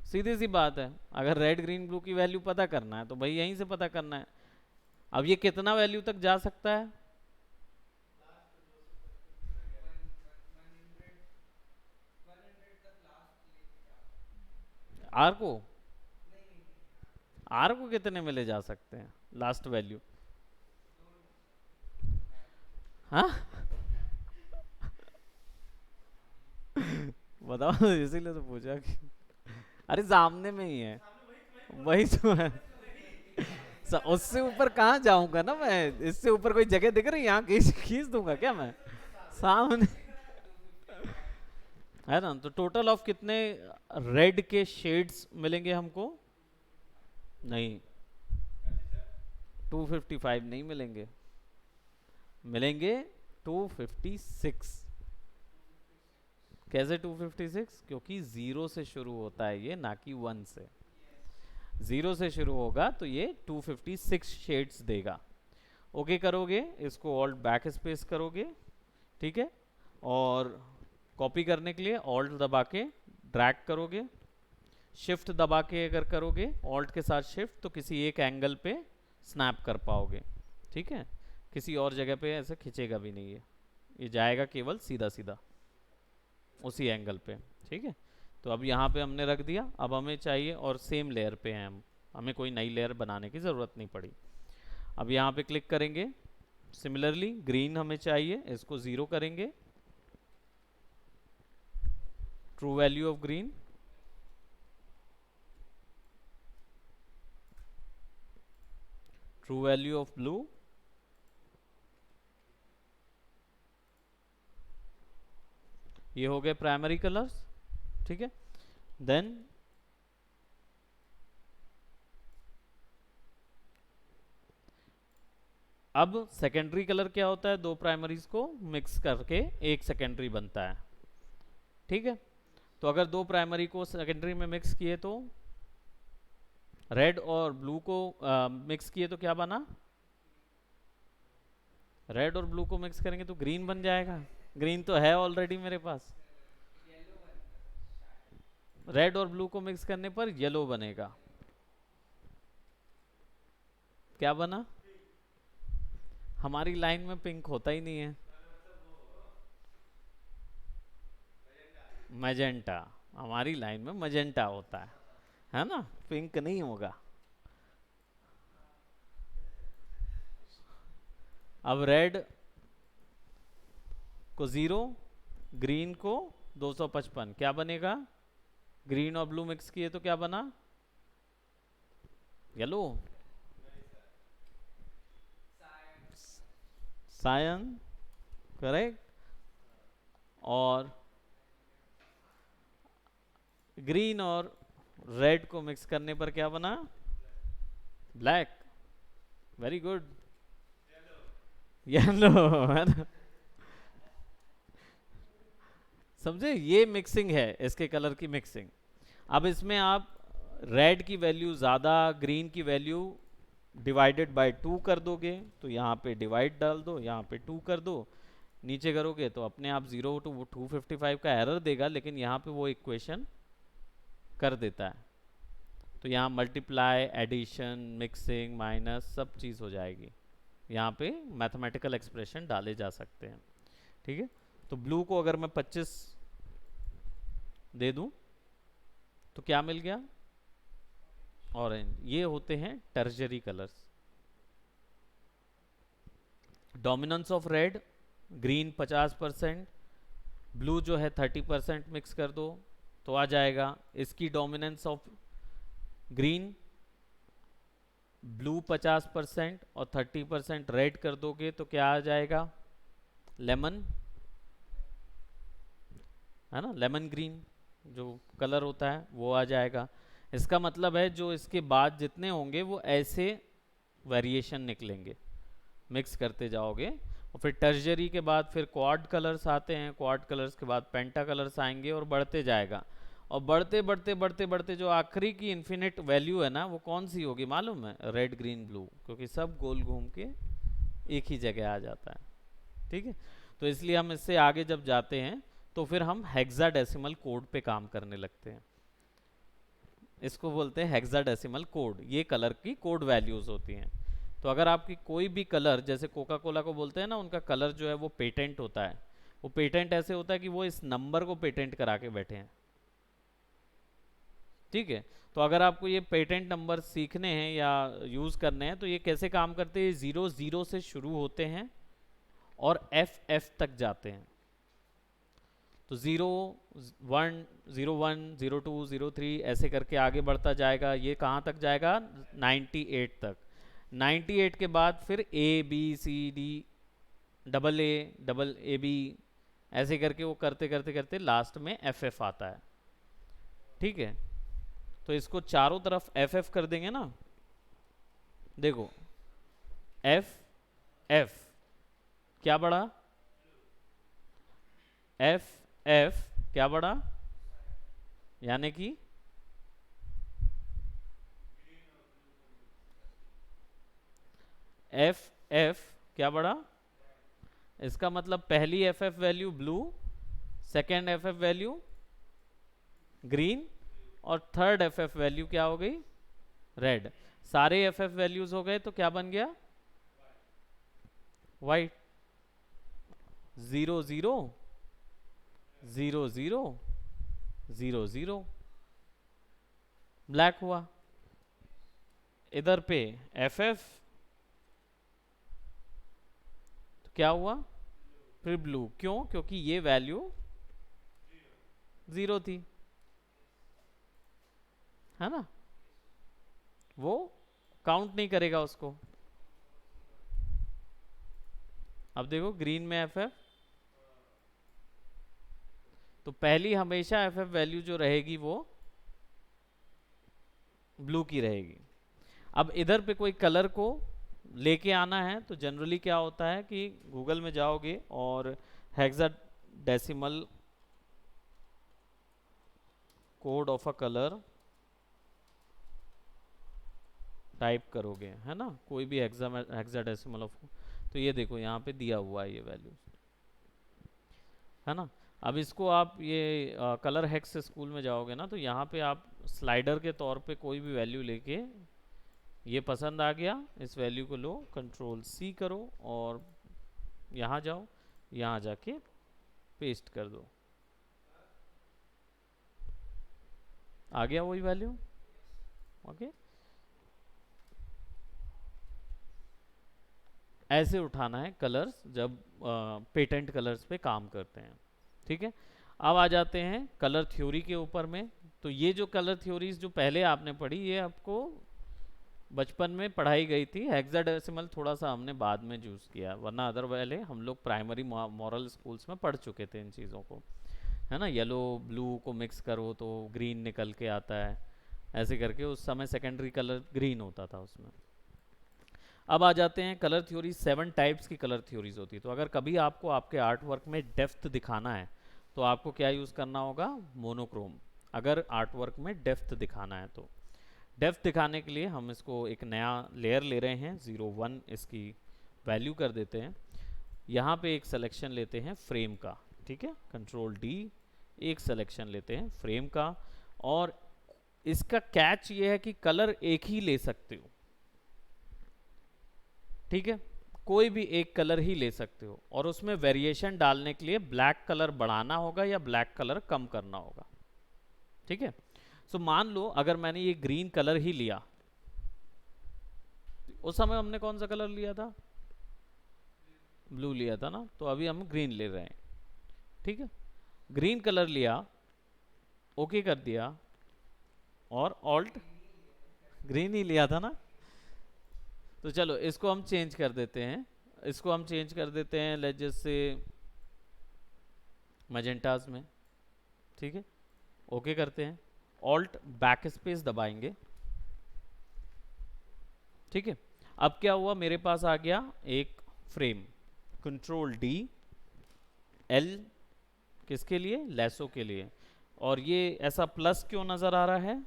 सीधी सी बात है, अगर रेड ग्रीन ब्लू की वैल्यू पता करना है तो भाई यहीं से पता करना है। अब ये कितना वैल्यू तक जा सकता है? आर को आर को कितने में ले जा सकते हैं लास्ट वैल्यू? हाँ बताओ इसीलिए तो पूछा कि अरे सामने में ही है, वही तो है। उससे ऊपर कहाँ जाऊंगा ना मैं, इससे ऊपर कोई जगह दिख रही है यहाँ खींच खींच दूंगा क्या मैं सामने? है ना, तो टोटल ऑफ कितने रेड के शेड्स मिलेंगे हमको? नहीं, 255 नहीं मिलेंगे, मिलेंगे 256। कैसे 256? क्योंकि जीरो से शुरू होता है ये, ना कि वन से। जीरो से शुरू होगा तो ये 256 शेड्स देगा। ओके करोगे, इसको ऑल्ट बैक स्पेस करोगे, ठीक है, और कॉपी करने के लिए ऑल्ट दबा के ड्रैग करोगे, शिफ्ट दबा के अगर करोगे ऑल्ट के साथ शिफ्ट तो किसी एक एंगल पे स्नैप कर पाओगे, ठीक है, किसी और जगह पे ऐसे खिंचेगा भी नहीं ये जाएगा केवल सीधा सीधा उसी एंगल पे, ठीक है। तो अब यहाँ पे हमने रख दिया, अब हमें चाहिए, और सेम लेयर पे हैं हम, हमें कोई नई लेयर बनाने की ज़रूरत नहीं पड़ी। अब यहाँ पे क्लिक करेंगे, सिमिलरली ग्रीन हमें चाहिए, इसको 0 करेंगे, true value of green, true value of blue, ये हो गए प्राइमरी कलर्स, ठीक है। देन अब सेकेंडरी कलर क्या होता है, दो प्राइमरीज को मिक्स करके एक सेकेंडरी बनता है, ठीक है। तो अगर दो प्राइमरी को सेकेंडरी में मिक्स किए तो रेड और ब्लू को मिक्स किए तो क्या बना? रेड और ब्लू को मिक्स करेंगे तो ग्रीन बन जाएगा, ग्रीन तो है ऑलरेडी मेरे पास। रेड और ब्लू को मिक्स करने पर येलो बनेगा, क्या बना? हमारी लाइन में पिंक होता ही नहीं है, मैजेंटा, हमारी लाइन में मैजेंटा होता है ना, पिंक नहीं होगा। अब रेड को 0, ग्रीन को 255, क्या बनेगा? ग्रीन और ब्लू मिक्स किए तो क्या बना? Yellow, cyan, correct. और ग्रीन और रेड को मिक्स करने पर क्या बना? ब्लैक, वेरी गुड, येलो है ना, समझे, ये मिक्सिंग है, इसके कलर की मिक्सिंग। अब इसमें आप रेड की वैल्यू ज़्यादा, ग्रीन की वैल्यू डिवाइडेड बाय 2 कर दोगे, तो यहाँ पे डिवाइड डाल दो, यहाँ पे 2 कर दो, नीचे करोगे तो अपने आप 0 to 255 का एरर देगा, लेकिन यहाँ पे वो इक्वेशन कर देता है। तो यहाँ मल्टीप्लाई, एडिशन, मिक्सिंग, माइनस सब चीज़ हो जाएगी, यहाँ पे मैथमेटिकल एक्सप्रेशन डाले जा सकते हैं, ठीक है। तो ब्लू को अगर मैं 25 दे दूं तो क्या मिल गया? ऑरेंज। ये होते हैं टर्जरी colours. Dominance of red, green 50%, blue जो है 30% मिक्स कर दो तो आ जाएगा। इसकी डोमिनेंस ऑफ ग्रीन, ब्लू 50% और 30% रेड कर दोगे तो क्या आ जाएगा? लेमन, है ना, लेमन ग्रीन जो कलर होता है वो आ जाएगा। इसका मतलब है जो इसके बाद जितने होंगे वो ऐसे वेरिएशन निकलेंगे, मिक्स करते जाओगे। और फिर टर्जरी के बाद फिर क्वाड कलर्स आते हैं, क्वाड कलर्स के बाद पेंटा कलर्स आएंगे और बढ़ते जाएगा। और बढ़ते बढ़ते बढ़ते बढ़ते जो आखिरी की इन्फिनिट वैल्यू है ना, वो कौन सी होगी मालूम है? रेड ग्रीन ब्लू, क्योंकि सब गोल घूम के एक ही जगह आ जाता है, ठीक है। तो इसलिए हम इससे आगे जब जाते हैं तो फिर हम हेक्साडेसिमल कोड पे काम करने लगते हैं। इसको बोलते हैं हेक्साडेसिमल कोड, ये कलर की कोड वैल्यूज होती हैं। तो अगर आपकी कोई भी कलर, जैसे कोका कोला को बोलते हैं ना, उनका कलर जो है वो पेटेंट होता है। वो पेटेंट ऐसे होता है कि वो इस नंबर को पेटेंट करा के बैठे हैं, ठीक है। तो अगर आपको ये पेटेंट नंबर सीखने हैं या यूज़ करने हैं तो ये कैसे काम करते हैं, 00 से शुरू होते हैं और FF तक जाते हैं। तो 01, 02, 03 ऐसे करके आगे बढ़ता जाएगा। ये कहाँ तक जाएगा, 98 तक। 98 के बाद फिर ABCD, AA, AB, ऐसे करके वो करते करते करते लास्ट में FF आता है। ठीक है। तो इसको चारों तरफ FF कर देंगे ना, देखो FF क्या बढ़ा, FF क्या बढ़ा, यानी कि FF क्या बढ़ा, इसका मतलब पहली FF value blue, second FF value green, और थर्ड FF वैल्यू क्या हो गई, रेड। सारे FF वैल्यूज हो गए तो क्या बन गया, वाइट। 00, 00, 00 ब्लैक हुआ। इधर पे FF तो क्या हुआ, फिर ब्लू। क्यों, क्योंकि ये वैल्यू 0 थी, है ना, वो काउंट नहीं करेगा उसको। अब देखो ग्रीन में FF, तो पहली हमेशा FF वैल्यू जो रहेगी वो ब्लू की रहेगी। अब इधर पे कोई कलर को लेके आना है तो जनरली क्या होता है कि गूगल में जाओगे और hexadecimal code of a colour type करोगे, है ना, कोई भी हेक्साडेसिमल ऑफ, तो ये देखो यहाँ पे दिया हुआ है ये वैल्यू, है ना। अब इसको आप ये कलर हेक्स स्कूल में जाओगे ना तो यहाँ पे आप स्लाइडर के तौर पे कोई भी वैल्यू लेके, ये पसंद आ गया, इस वैल्यू को लो, Ctrl+C करो और यहाँ जाओ, यहाँ जाके पेस्ट कर दो, आ गया वही वैल्यू। ओके, ऐसे उठाना है कलर्स जब पेटेंट कलर्स पे काम करते हैं। ठीक है। अब आ जाते हैं कलर थ्योरी के ऊपर में। तो ये जो कलर थ्योरीज जो पहले आपने पढ़ी, ये आपको बचपन में पढ़ाई गई थी। हेक्साडेसिमल थोड़ा सा हमने बाद में यूज़ किया, वरना अदर वाले हम लोग प्राइमरी मॉरल स्कूल्स में पढ़ चुके थे इन चीज़ों को, है ना। येलो ब्लू को मिक्स करो तो ग्रीन निकल के आता है, ऐसे करके उस समय सेकेंडरी कलर ग्रीन होता था उसमें। अब आ जाते हैं कलर थ्योरी। 7 टाइप्स की कलर थ्योरीज होती है। तो अगर कभी आपको आपके आर्ट वर्क में डेप्थ दिखाना है तो आपको क्या यूज़ करना होगा, मोनोक्रोम। अगर आर्ट वर्क में डेप्थ दिखाना है तो डेप्थ दिखाने के लिए हम इसको एक नया लेयर ले रहे हैं, 01 इसकी वैल्यू कर देते हैं। यहाँ पे एक सिलेक्शन लेते हैं फ्रेम का, ठीक है, Ctrl+D, एक सिलेक्शन लेते हैं फ्रेम का। और इसका कैच ये है कि कलर एक ही ले सकते हो, ठीक है, कोई भी एक कलर ही ले सकते हो, और उसमें वेरिएशन डालने के लिए ब्लैक कलर बढ़ाना होगा या ब्लैक कलर कम करना होगा। ठीक है। सो मान लो अगर मैंने ये ग्रीन कलर ही लिया, उस समय हमने कौन सा कलर लिया था, ब्लू लिया था ना, तो अभी हम ग्रीन ले रहे हैं। ठीक है, ग्रीन कलर लिया, ओके कर दिया, और ऑल्ट ग्रीन ही लिया था ना। तो चलो इसको हम चेंज कर देते हैं, इसको हम चेंज कर देते हैं लेट्स जस्ट से मजेंटास में। ठीक है, ओके करते हैं, ऑल्ट बैक स्पेस दबाएंगे। ठीक है, अब क्या हुआ, मेरे पास आ गया एक फ्रेम। Ctrl+D, L किसके लिए, लैसो के लिए। और ये ऐसा प्लस क्यों नजर आ रहा है,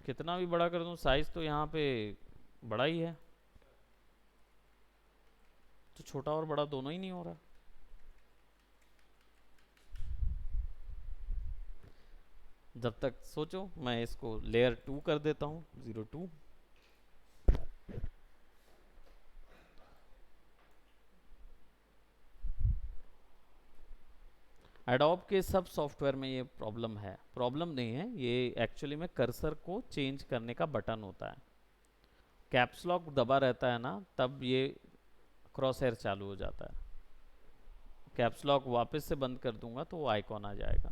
कितना भी बड़ा कर दूं साइज तो यहाँ पे बड़ा ही है, तो छोटा और बड़ा दोनों ही नहीं हो रहा। जब तक सोचो, मैं इसको लेयर 2 कर देता हूँ, 02। एडोब के सब सॉफ्टवेयर में ये प्रॉब्लम है, प्रॉब्लम नहीं है, ये एक्चुअली में कर्सर को चेंज करने का बटन होता है। कैप्स लॉक दबा रहता है ना, तब ये क्रॉस हेयर चालू हो जाता है। कैप्स लॉक वापस से बंद कर दूंगा तो वो आइकॉन आ जाएगा,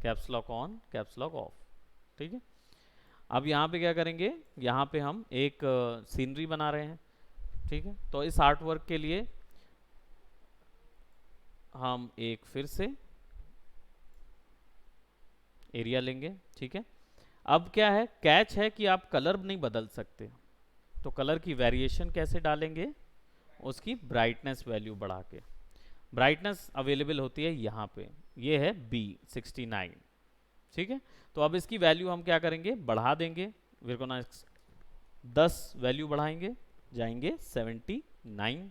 caps lock on, caps lock of. ठीक है, अब यहाँ पे क्या करेंगे, यहाँ पे हम एक सीनरी बना रहे हैं। ठीक है, तो इस आर्ट वर्क के लिए हम एक फिर से एरिया लेंगे। ठीक है, अब क्या है, कैच है कि आप कलर नहीं बदल सकते, तो कलर की वेरिएशन कैसे डालेंगे, उसकी ब्राइटनेस वैल्यू बढ़ा के। ब्राइटनेस अवेलेबल होती है यहाँ पे, ये है B69। ठीक है, तो अब इसकी वैल्यू हम क्या करेंगे, बढ़ा देंगे। विरकोना 10 वैल्यू बढ़ाएंगे, जाएंगे 79,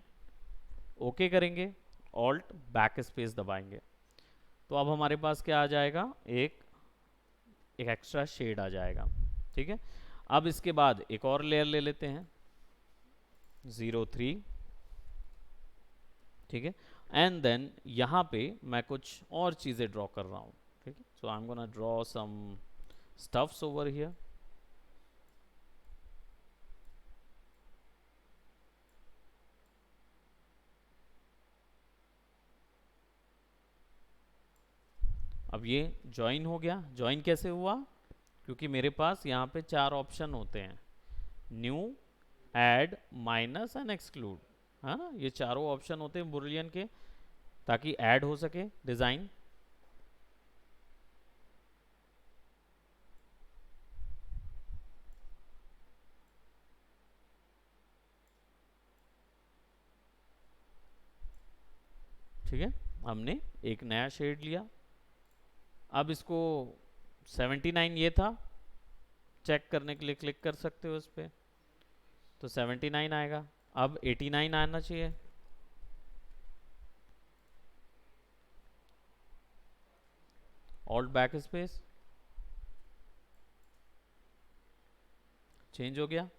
ओके करेंगे, ऑल्ट बैक स्पेस दबाएंगे, तो अब हमारे पास क्या आ जाएगा, एक एक्स्ट्रा शेड आ जाएगा। ठीक है, अब इसके बाद एक और लेयर ले लेते हैं 03। ठीक है, एंड देन यहाँ पे मैं कुछ और चीज़ें ड्रॉ कर रहा हूँ। ठीक है, so I am gonna draw some stuffs over here. अब ये ज्वाइन हो गया। ज्वाइन कैसे हुआ, क्योंकि मेरे पास यहाँ पे 4 ऑप्शन होते हैं, new, add, minus and exclude, है ना, ये चारों ऑप्शन होते हैं बुलियन के, ताकि ऐड हो सके डिज़ाइन। ठीक है, हमने एक नया शेड लिया। अब इसको 79 ये था, चेक करने के लिए क्लिक कर सकते हो इस पर, तो 79 आएगा। अब 89 आना चाहिए, ऑल्ट बैक स्पेस, चेंज हो गया।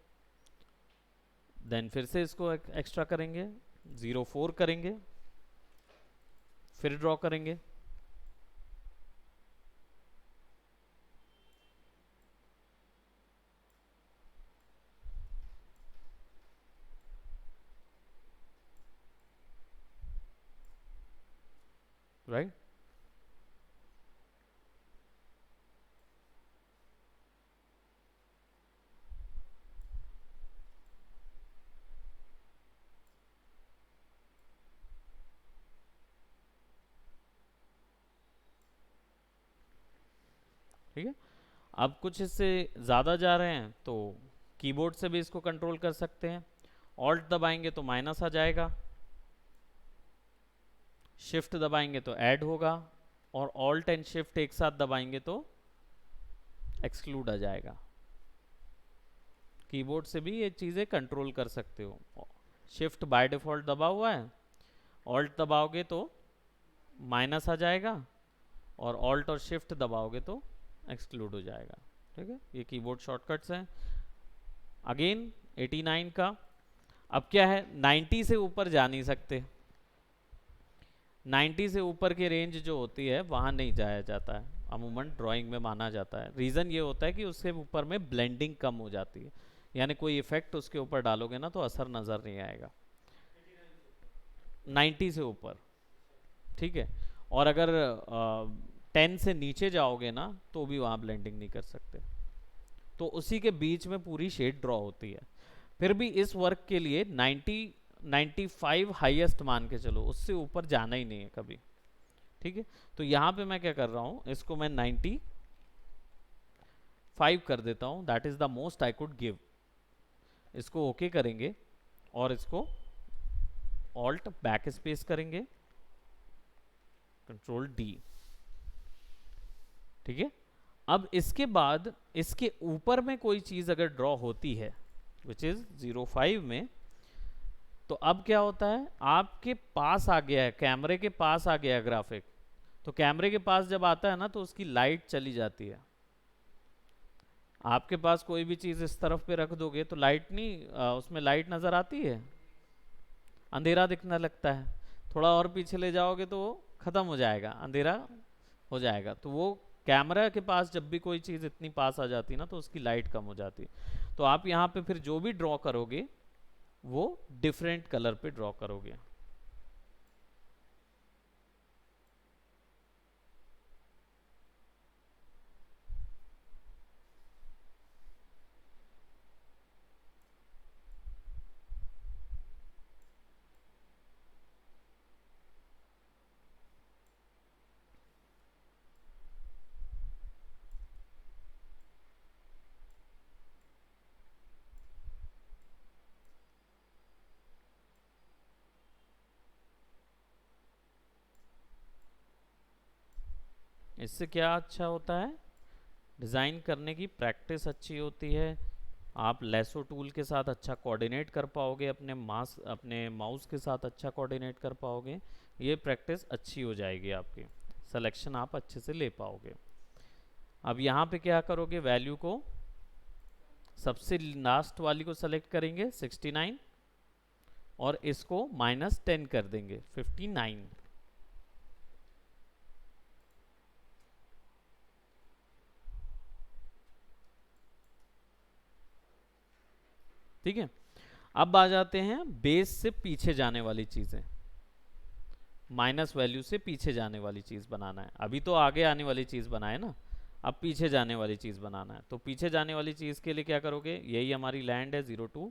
देन फिर से इसको एक्स्ट्रा करेंगे, 04 करेंगे, फिर ड्रॉ करेंगे। राइट, ठीक है, अब कुछ इससे ज़्यादा जा रहे हैं तो कीबोर्ड से भी इसको कंट्रोल कर सकते हैं। ऑल्ट दबाएंगे तो माइनस आ जाएगा, शिफ्ट दबाएंगे तो ऐड होगा, और ऑल्ट एंड शिफ्ट एक साथ दबाएंगे तो एक्सक्लूड आ जाएगा। कीबोर्ड से भी ये चीज़ें कंट्रोल कर सकते हो। शिफ्ट बाय डिफ़ॉल्ट दबा हुआ है, ऑल्ट दबाओगे तो माइनस आ जाएगा, और ऑल्ट और शिफ्ट दबाओगे तो एक्सक्लूड हो जाएगा। ठीक है, ये कीबोर्ड शॉर्टकट्स हैं। अगेन 89 का, अब क्या है, 90 से ऊपर जा नहीं सकते, 90 से ऊपर की रेंज जो होती है वहाँ नहीं जाया जाता है, अमूमन ड्राइंग में माना जाता है। रीज़न ये होता है कि उससे ऊपर में ब्लेंडिंग कम हो जाती है, यानी कोई इफेक्ट उसके ऊपर डालोगे ना तो असर नज़र नहीं आएगा। 90 से ऊपर, ठीक है, और अगर 10 से नीचे जाओगे ना तो भी वहाँ ब्लेंडिंग नहीं कर सकते, तो उसी के बीच में पूरी शेड ड्रॉ होती है। फिर भी इस वर्क के लिए 95 हाईएस्ट मान के चलो, उससे ऊपर जाना ही नहीं है कभी। ठीक है, तो यहाँ पे मैं क्या कर रहा हूँ, इसको मैं 95 कर देता हूँ, that is the most I could give. इसको ओके करेंगे और इसको ऑल्ट बैक स्पेस करेंगे, कंट्रोल डी। ठीक है, अब इसके बाद इसके ऊपर में कोई चीज अगर ड्रॉ होती है विच इज 05 में, तो अब क्या होता है, आपके पास आ गया है, कैमरे के पास आ गया है ग्राफिक, तो कैमरे के पास जब आता है ना तो उसकी लाइट चली जाती है। आपके पास कोई भी चीज़ इस तरफ पे रख दोगे तो लाइट नहीं, उसमें लाइट नज़र आती है, अंधेरा दिखने लगता है। थोड़ा और पीछे ले जाओगे तो खत्म हो जाएगा, अंधेरा हो जाएगा। तो वो कैमरा के पास जब भी कोई चीज़ इतनी पास आ जाती है ना, तो उसकी लाइट कम हो जाती है। तो आप यहाँ पे फिर जो भी ड्रॉ करोगे वो डिफरेंट कलर पे ड्रॉ करोगे। इससे क्या अच्छा होता है, डिज़ाइन करने की प्रैक्टिस अच्छी होती है। आप लेसो टूल के साथ अच्छा कोऑर्डिनेट कर पाओगे, अपने माउस के साथ अच्छा कोऑर्डिनेट कर पाओगे। ये प्रैक्टिस अच्छी हो जाएगी आपकी, सिलेक्शन आप अच्छे से ले पाओगे। अब यहाँ पे क्या करोगे, वैल्यू को सबसे लास्ट वाली को सेलेक्ट करेंगे 69, और इसको -10 कर देंगे 59। ठीक है। अब आ जाते हैं बेस से पीछे जाने वाली चीजें, माइनस वैल्यू से पीछे जाने वाली चीज बनाना है। अभी तो आगे आने वाली चीज बनाए ना, अब पीछे जाने वाली चीज बनाना है। तो पीछे जाने वाली चीज के लिए क्या करोगे, यही हमारी लैंड है 02,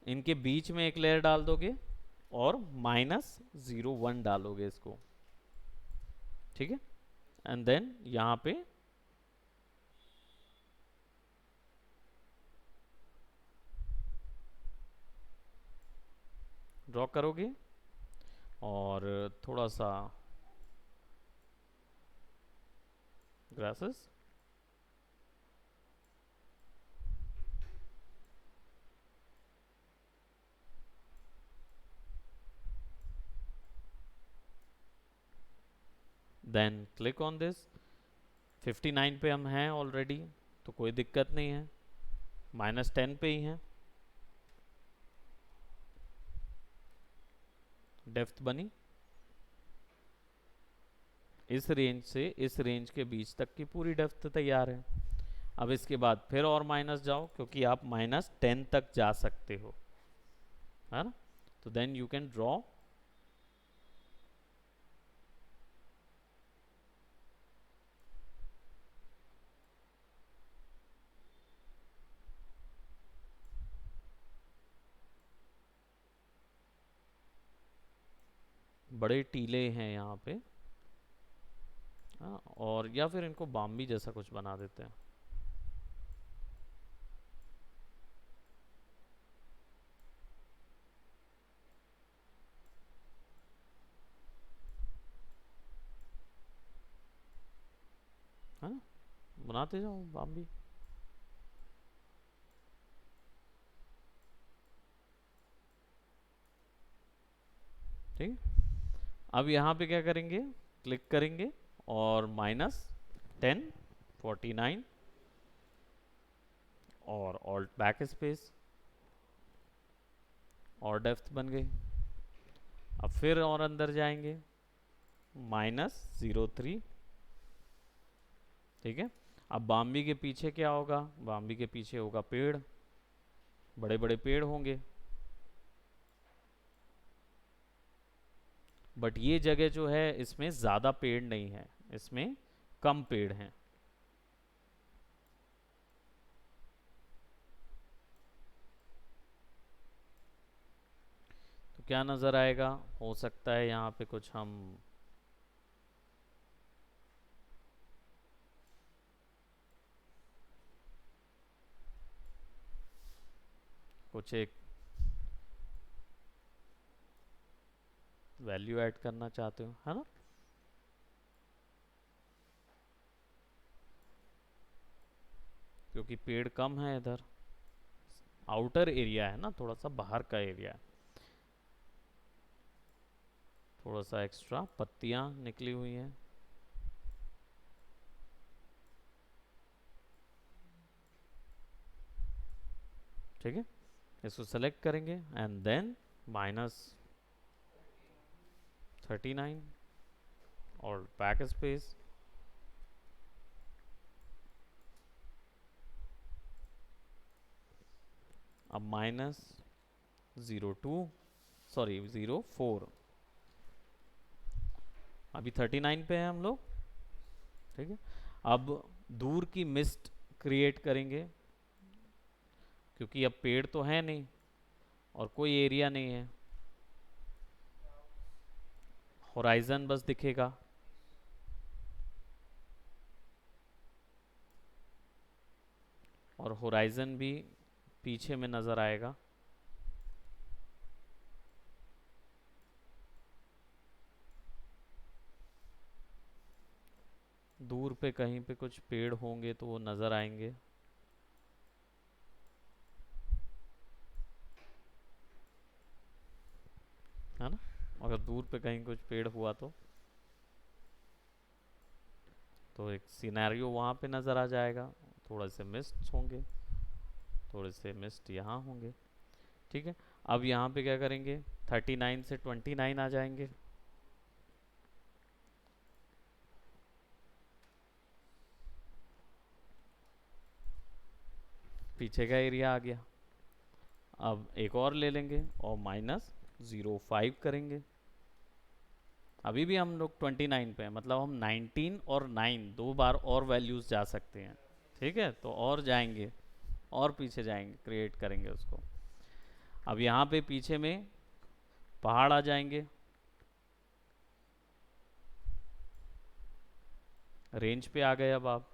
इनके बीच में एक लेयर डाल दोगे और -01 डालोगे इसको। ठीक है। एंड देन यहाँ पे ड्रॉ करोगे और थोड़ा सा grasses, then click on this. 59 पे हम हैं ऑलरेडी, तो कोई दिक्कत नहीं है, -10 पे ही हैं। डेप्थ बनी, इस रेंज से इस रेंज के बीच तक की पूरी डेप्थ तैयार है। अब इसके बाद फिर और माइनस जाओ, क्योंकि आप -10 तक जा सकते हो, है ना। तो देन यू कैन ड्रॉ बड़े टीले हैं यहाँ पे। हाँ, और या फिर इनको बाम्बी जैसा कुछ बना देते हैं। है ना, बनाते जाओ बाम्बी। ठीक। अब यहाँ पे क्या करेंगे, क्लिक करेंगे और -10, 49 और ऑल्ट बैक स्पेस, और डेप्थ बन गई। अब फिर और अंदर जाएंगे, -03। ठीक है। अब बाम्बी के पीछे क्या होगा, बाम्बी के पीछे होगा पेड़, बड़े बड़े पेड़ होंगे। बट ये जगह जो है इसमें ज़्यादा पेड़ नहीं है, इसमें कम पेड़ हैं। तो क्या नज़र आएगा, हो सकता है यहाँ पे कुछ हम कुछ एक वैल्यू ऐड करना चाहते हो, है ना। क्योंकि पेड़ कम है इधर, आउटर एरिया है ना, थोड़ा सा बाहर का एरिया है। थोड़ा सा एक्स्ट्रा पत्तियां निकली हुई हैं। ठीक है। इसको सेलेक्ट करेंगे एंड देन -39, और बैक स्पेस, अब माइनस 02, सॉरी 04, अभी 39 पे हैं हम लोग। ठीक है, अब दूर की मिस्ट क्रिएट करेंगे, क्योंकि अब पेड़ तो है नहीं और कोई एरिया नहीं है, होराइजन बस दिखेगा। और होराइजन भी पीछे में नज़र आएगा। दूर पे कहीं पे कुछ पेड़ होंगे तो वो नज़र आएंगे। है ना, अगर दूर पे कहीं कुछ पेड़ हुआ तो एक सिनेरियो वहाँ पे नज़र आ जाएगा। थोड़े से मिस्ट होंगे, थोड़े से मिस्ट यहाँ होंगे। ठीक है, अब यहाँ पे क्या करेंगे, 39 से 29 आ जाएंगे। पीछे का एरिया आ गया। अब एक और ले लेंगे और -05 करेंगे। अभी भी हम लोग 29 पे हैं, मतलब हम 19 और 9 दो बार और वैल्यूज जा सकते हैं। ठीक है, तो और जाएंगे और पीछे जाएंगे, क्रिएट करेंगे उसको। अब यहाँ पे पीछे में पहाड़ आ जाएंगे, रेंज पे आ गए अब आप।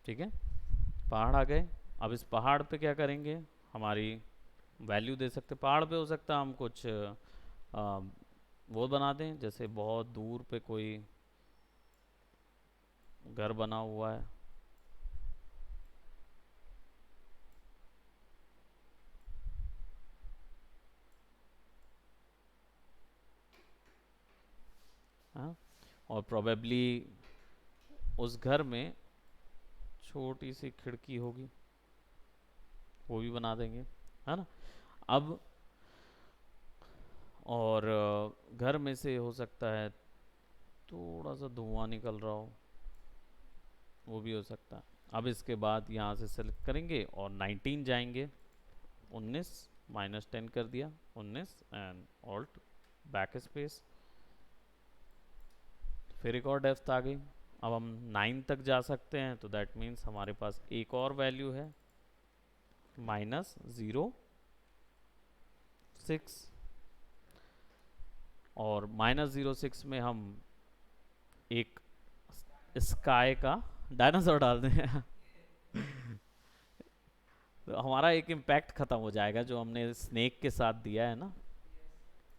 ठीक है, पहाड़ आ गए। अब इस पहाड़ पे क्या करेंगे, हमारी वैल्यू दे सकते। पहाड़ पे हो सकता है हम कुछ वो बना दें, जैसे बहुत दूर पे कोई घर बना हुआ है। हाँ, और प्रोबेबली उस घर में छोटी सी खिड़की होगी, वो भी बना देंगे। है ना, अब और घर में से हो सकता है थोड़ा सा धुआं निकल रहा हो, वो भी हो सकता है। अब इसके बाद यहाँ से सेलेक्ट करेंगे और 19 जाएंगे, 19 -10 कर दिया, 19 एंड ऑल्ट बैक स्पेस, फिर एक और डेप्थ आ गई। अब हम 9 तक जा सकते हैं, तो दैट मीन्स हमारे पास एक और वैल्यू है, -06। और -06 में हम एक स्काई का डायनासोर डाल दें तो हमारा एक इम्पैक्ट खत्म हो जाएगा जो हमने स्नेक के साथ दिया है ना,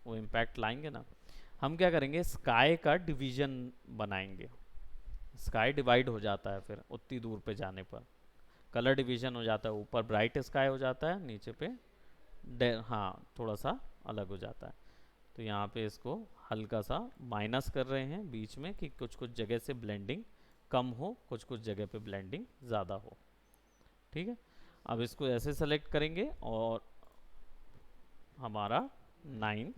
वो इम्पैक्ट लाएंगे ना। हम क्या करेंगे, स्काई का डिवीजन बनाएंगे। स्काई डिवाइड हो जाता है फिर उतनी दूर पे जाने पर, कलर डिवीजन हो जाता है, ऊपर ब्राइट स्काई हो जाता है, नीचे पे हाँ थोड़ा सा अलग हो जाता है। तो यहाँ पे इसको हल्का सा माइनस कर रहे हैं बीच में, कि कुछ कुछ जगह से ब्लेंडिंग कम हो, कुछ कुछ जगह पे ब्लेंडिंग ज़्यादा हो। ठीक है, अब इसको ऐसे सेलेक्ट करेंगे और हमारा 9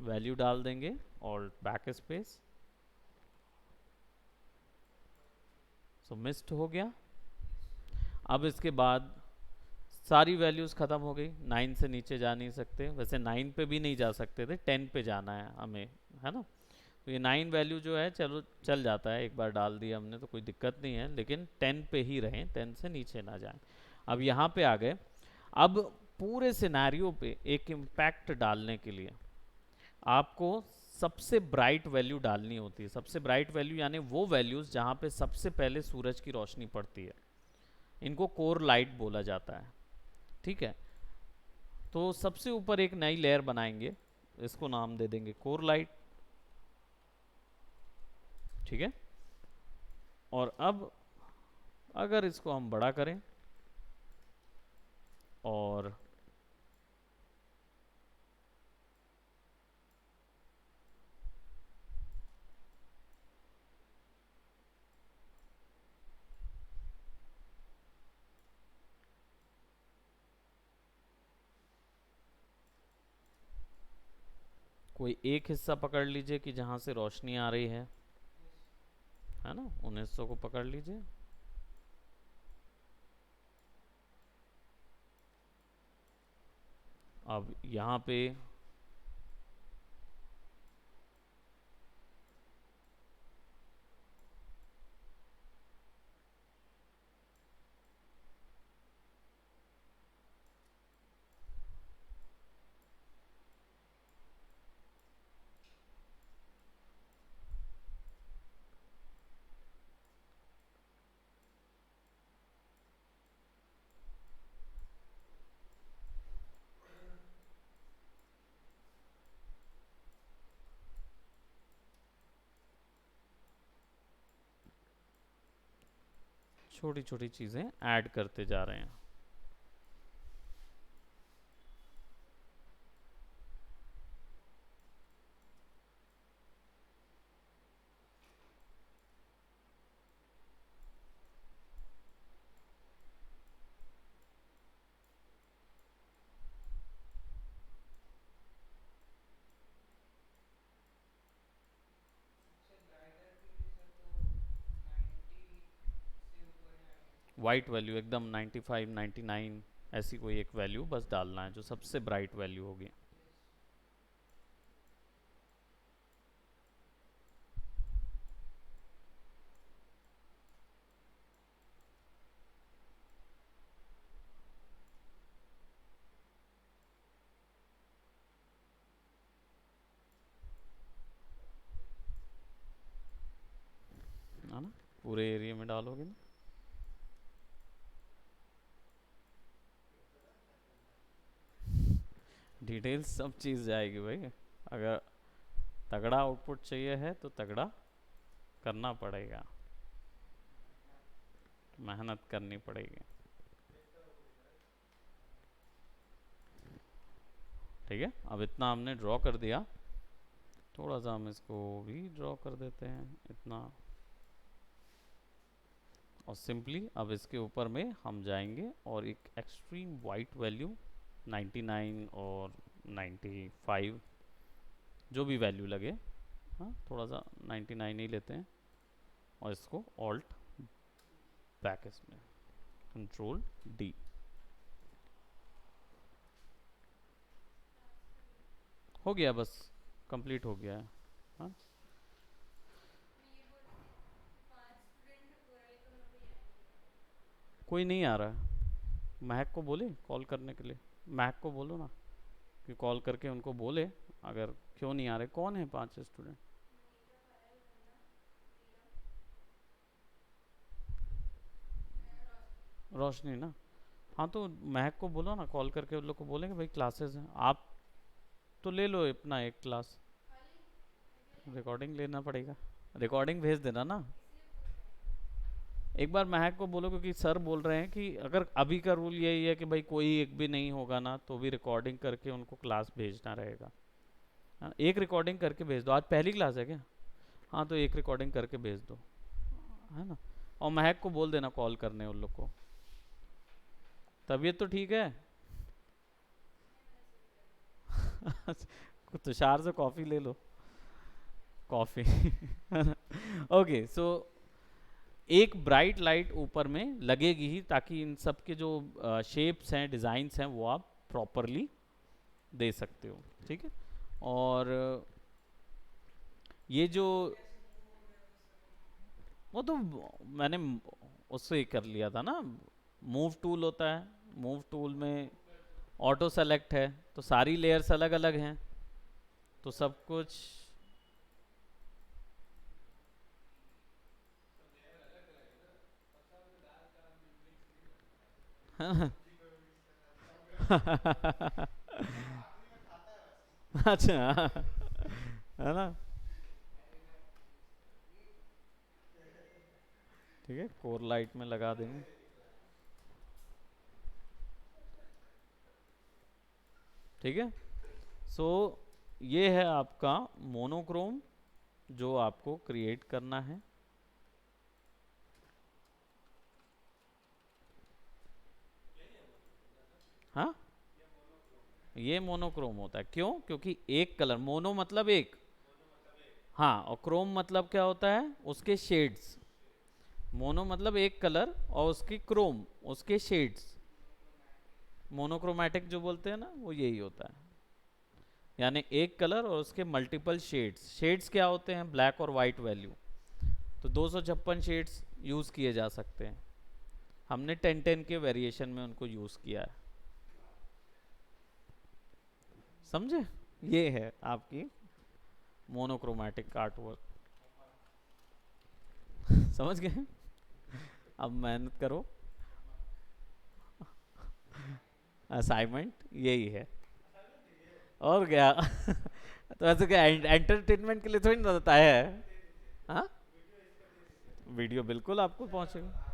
वैल्यू डाल देंगे और बैक स्पेस, सो मिस्ट हो गया। अब इसके बाद सारी वैल्यूज़ ख़त्म हो गई, 9 से नीचे जा नहीं सकते, वैसे 9 पे भी नहीं जा सकते थे, 10 पे जाना है हमें, है ना। तो ये 9 वैल्यू जो है चलो चल जाता है, एक बार डाल दिया हमने तो कोई दिक्कत नहीं है, लेकिन 10 पे ही रहें, 10 से नीचे ना जाएं। अब यहाँ पे आ गए। अब पूरे सिनेरियो पे एक इम्पैक्ट डालने के लिए आपको सबसे ब्राइट वैल्यू डालनी होती है। सबसे ब्राइट वैल्यू यानी वो वैल्यूज़ जहाँ पे सबसे पहले सूरज की रोशनी पड़ती है, इनको कोर लाइट बोला जाता है। ठीक है, तो सबसे ऊपर एक नई लेयर बनाएंगे, इसको नाम दे देंगे कोर लाइट। ठीक है, और अब अगर इसको हम बड़ा करें और कोई एक हिस्सा पकड़ लीजिए कि जहां से रोशनी आ रही है ना, उन हिस्सों को पकड़ लीजिए। अब यहाँ पे छोटी छोटी चीजें ऐड करते जा रहे हैं। वाइट वैल्यू एकदम 95 99 ऐसी कोई एक वैल्यू बस डालना है जो सबसे ब्राइट वैल्यू होगी। है ना, पूरे एरिया में डालोगे ना। डिटेल्स सब चीज़ जाएगी भाई। अगर तगड़ा आउटपुट चाहिए है तो तगड़ा करना पड़ेगा, मेहनत करनी पड़ेगी। ठीक है, अब इतना हमने ड्रॉ कर दिया, थोड़ा सा हम इसको भी ड्रॉ कर देते हैं इतना। और सिंपली अब इसके ऊपर में हम जाएंगे और एक एक्सट्रीम वाइट वैल्यू 99 और 95 जो भी वैल्यू लगे, हाँ थोड़ा सा 99 ही लेते हैं, और इसको ऑल्ट बैक इसमें कंट्रोल डी। हो गया, बस कंप्लीट हो गया है। हाँ कोई नहीं आ रहा है, महक को बोले कॉल करने के लिए, महक को बोलो ना कि कॉल करके उनको बोले अगर क्यों नहीं आ रहे। कौन है 5 स्टूडेंट? रोशनी ना, हाँ तो महक को बोलो ना, कॉल करके उन लोग को बोलेंगे भाई क्लासेस हैं, आप तो ले लो अपना एक क्लास। रिकॉर्डिंग लेना पड़ेगा, रिकॉर्डिंग भेज देना ना। एक बार महक को बोलो, क्योंकि सर बोल रहे हैं कि अगर अभी का रूल यही है कि भाई कोई एक भी नहीं होगा ना तो भी रिकॉर्डिंग करके उनको क्लास भेजना रहेगा। हाँ, एक रिकॉर्डिंग करके भेज दो। आज पहली क्लास है क्या? हाँ तो एक रिकॉर्डिंग करके भेज दो, है ना। और महक को बोल देना कॉल करने उन लोग को। तबीयत तो ठीक है? तुषार से कॉफ़ी ले लो, कॉफ़ी। ओके सो एक ब्राइट लाइट ऊपर में लगेगी ही, ताकि इन सब के जो शेप्स हैं डिज़ाइंस हैं वो आप प्रॉपरली दे सकते हो। ठीक है, और ये जो वो तो मैंने उससे ही कर लिया था ना, मूव टूल होता है, मूव टूल में ऑटो सेलेक्ट है तो सारी लेयर्स अलग अलग हैं, तो सब कुछ। अच्छा, है ना। ठीक है, कोर लाइट में लगा देंगे। ठीक है, सो ये है आपका मोनोक्रोम जो आपको क्रिएट करना है। हाँ ये मोनोक्रोम होता है। क्यों? क्योंकि एक कलर, मोनो मतलब एक, हाँ, और क्रोम मतलब क्या होता है? उसके शेड्स। मोनो मतलब एक कलर और उसकी क्रोम, उसके शेड्स। मोनोक्रोमैटिक जो बोलते हैं ना, वो यही होता है। यानी एक कलर और उसके मल्टीपल शेड्स। शेड्स क्या होते हैं? ब्लैक और वाइट वैल्यू। तो 256 शेड्स यूज़ किए जा सकते हैं। हमने 10-10 के वेरिएशन में उनको यूज़ किया है। समझे? ये है आपकी मोनोक्रोमैटिक आर्ट वर्क। समझ गए? अब मेहनत करो, असाइनमेंट यही है और क्या। तो ऐसे क्या एंटरटेनमेंट के लिए थोड़ी ना बताया है। हाँ, वीडियो बिल्कुल आपको पहुंचेगा।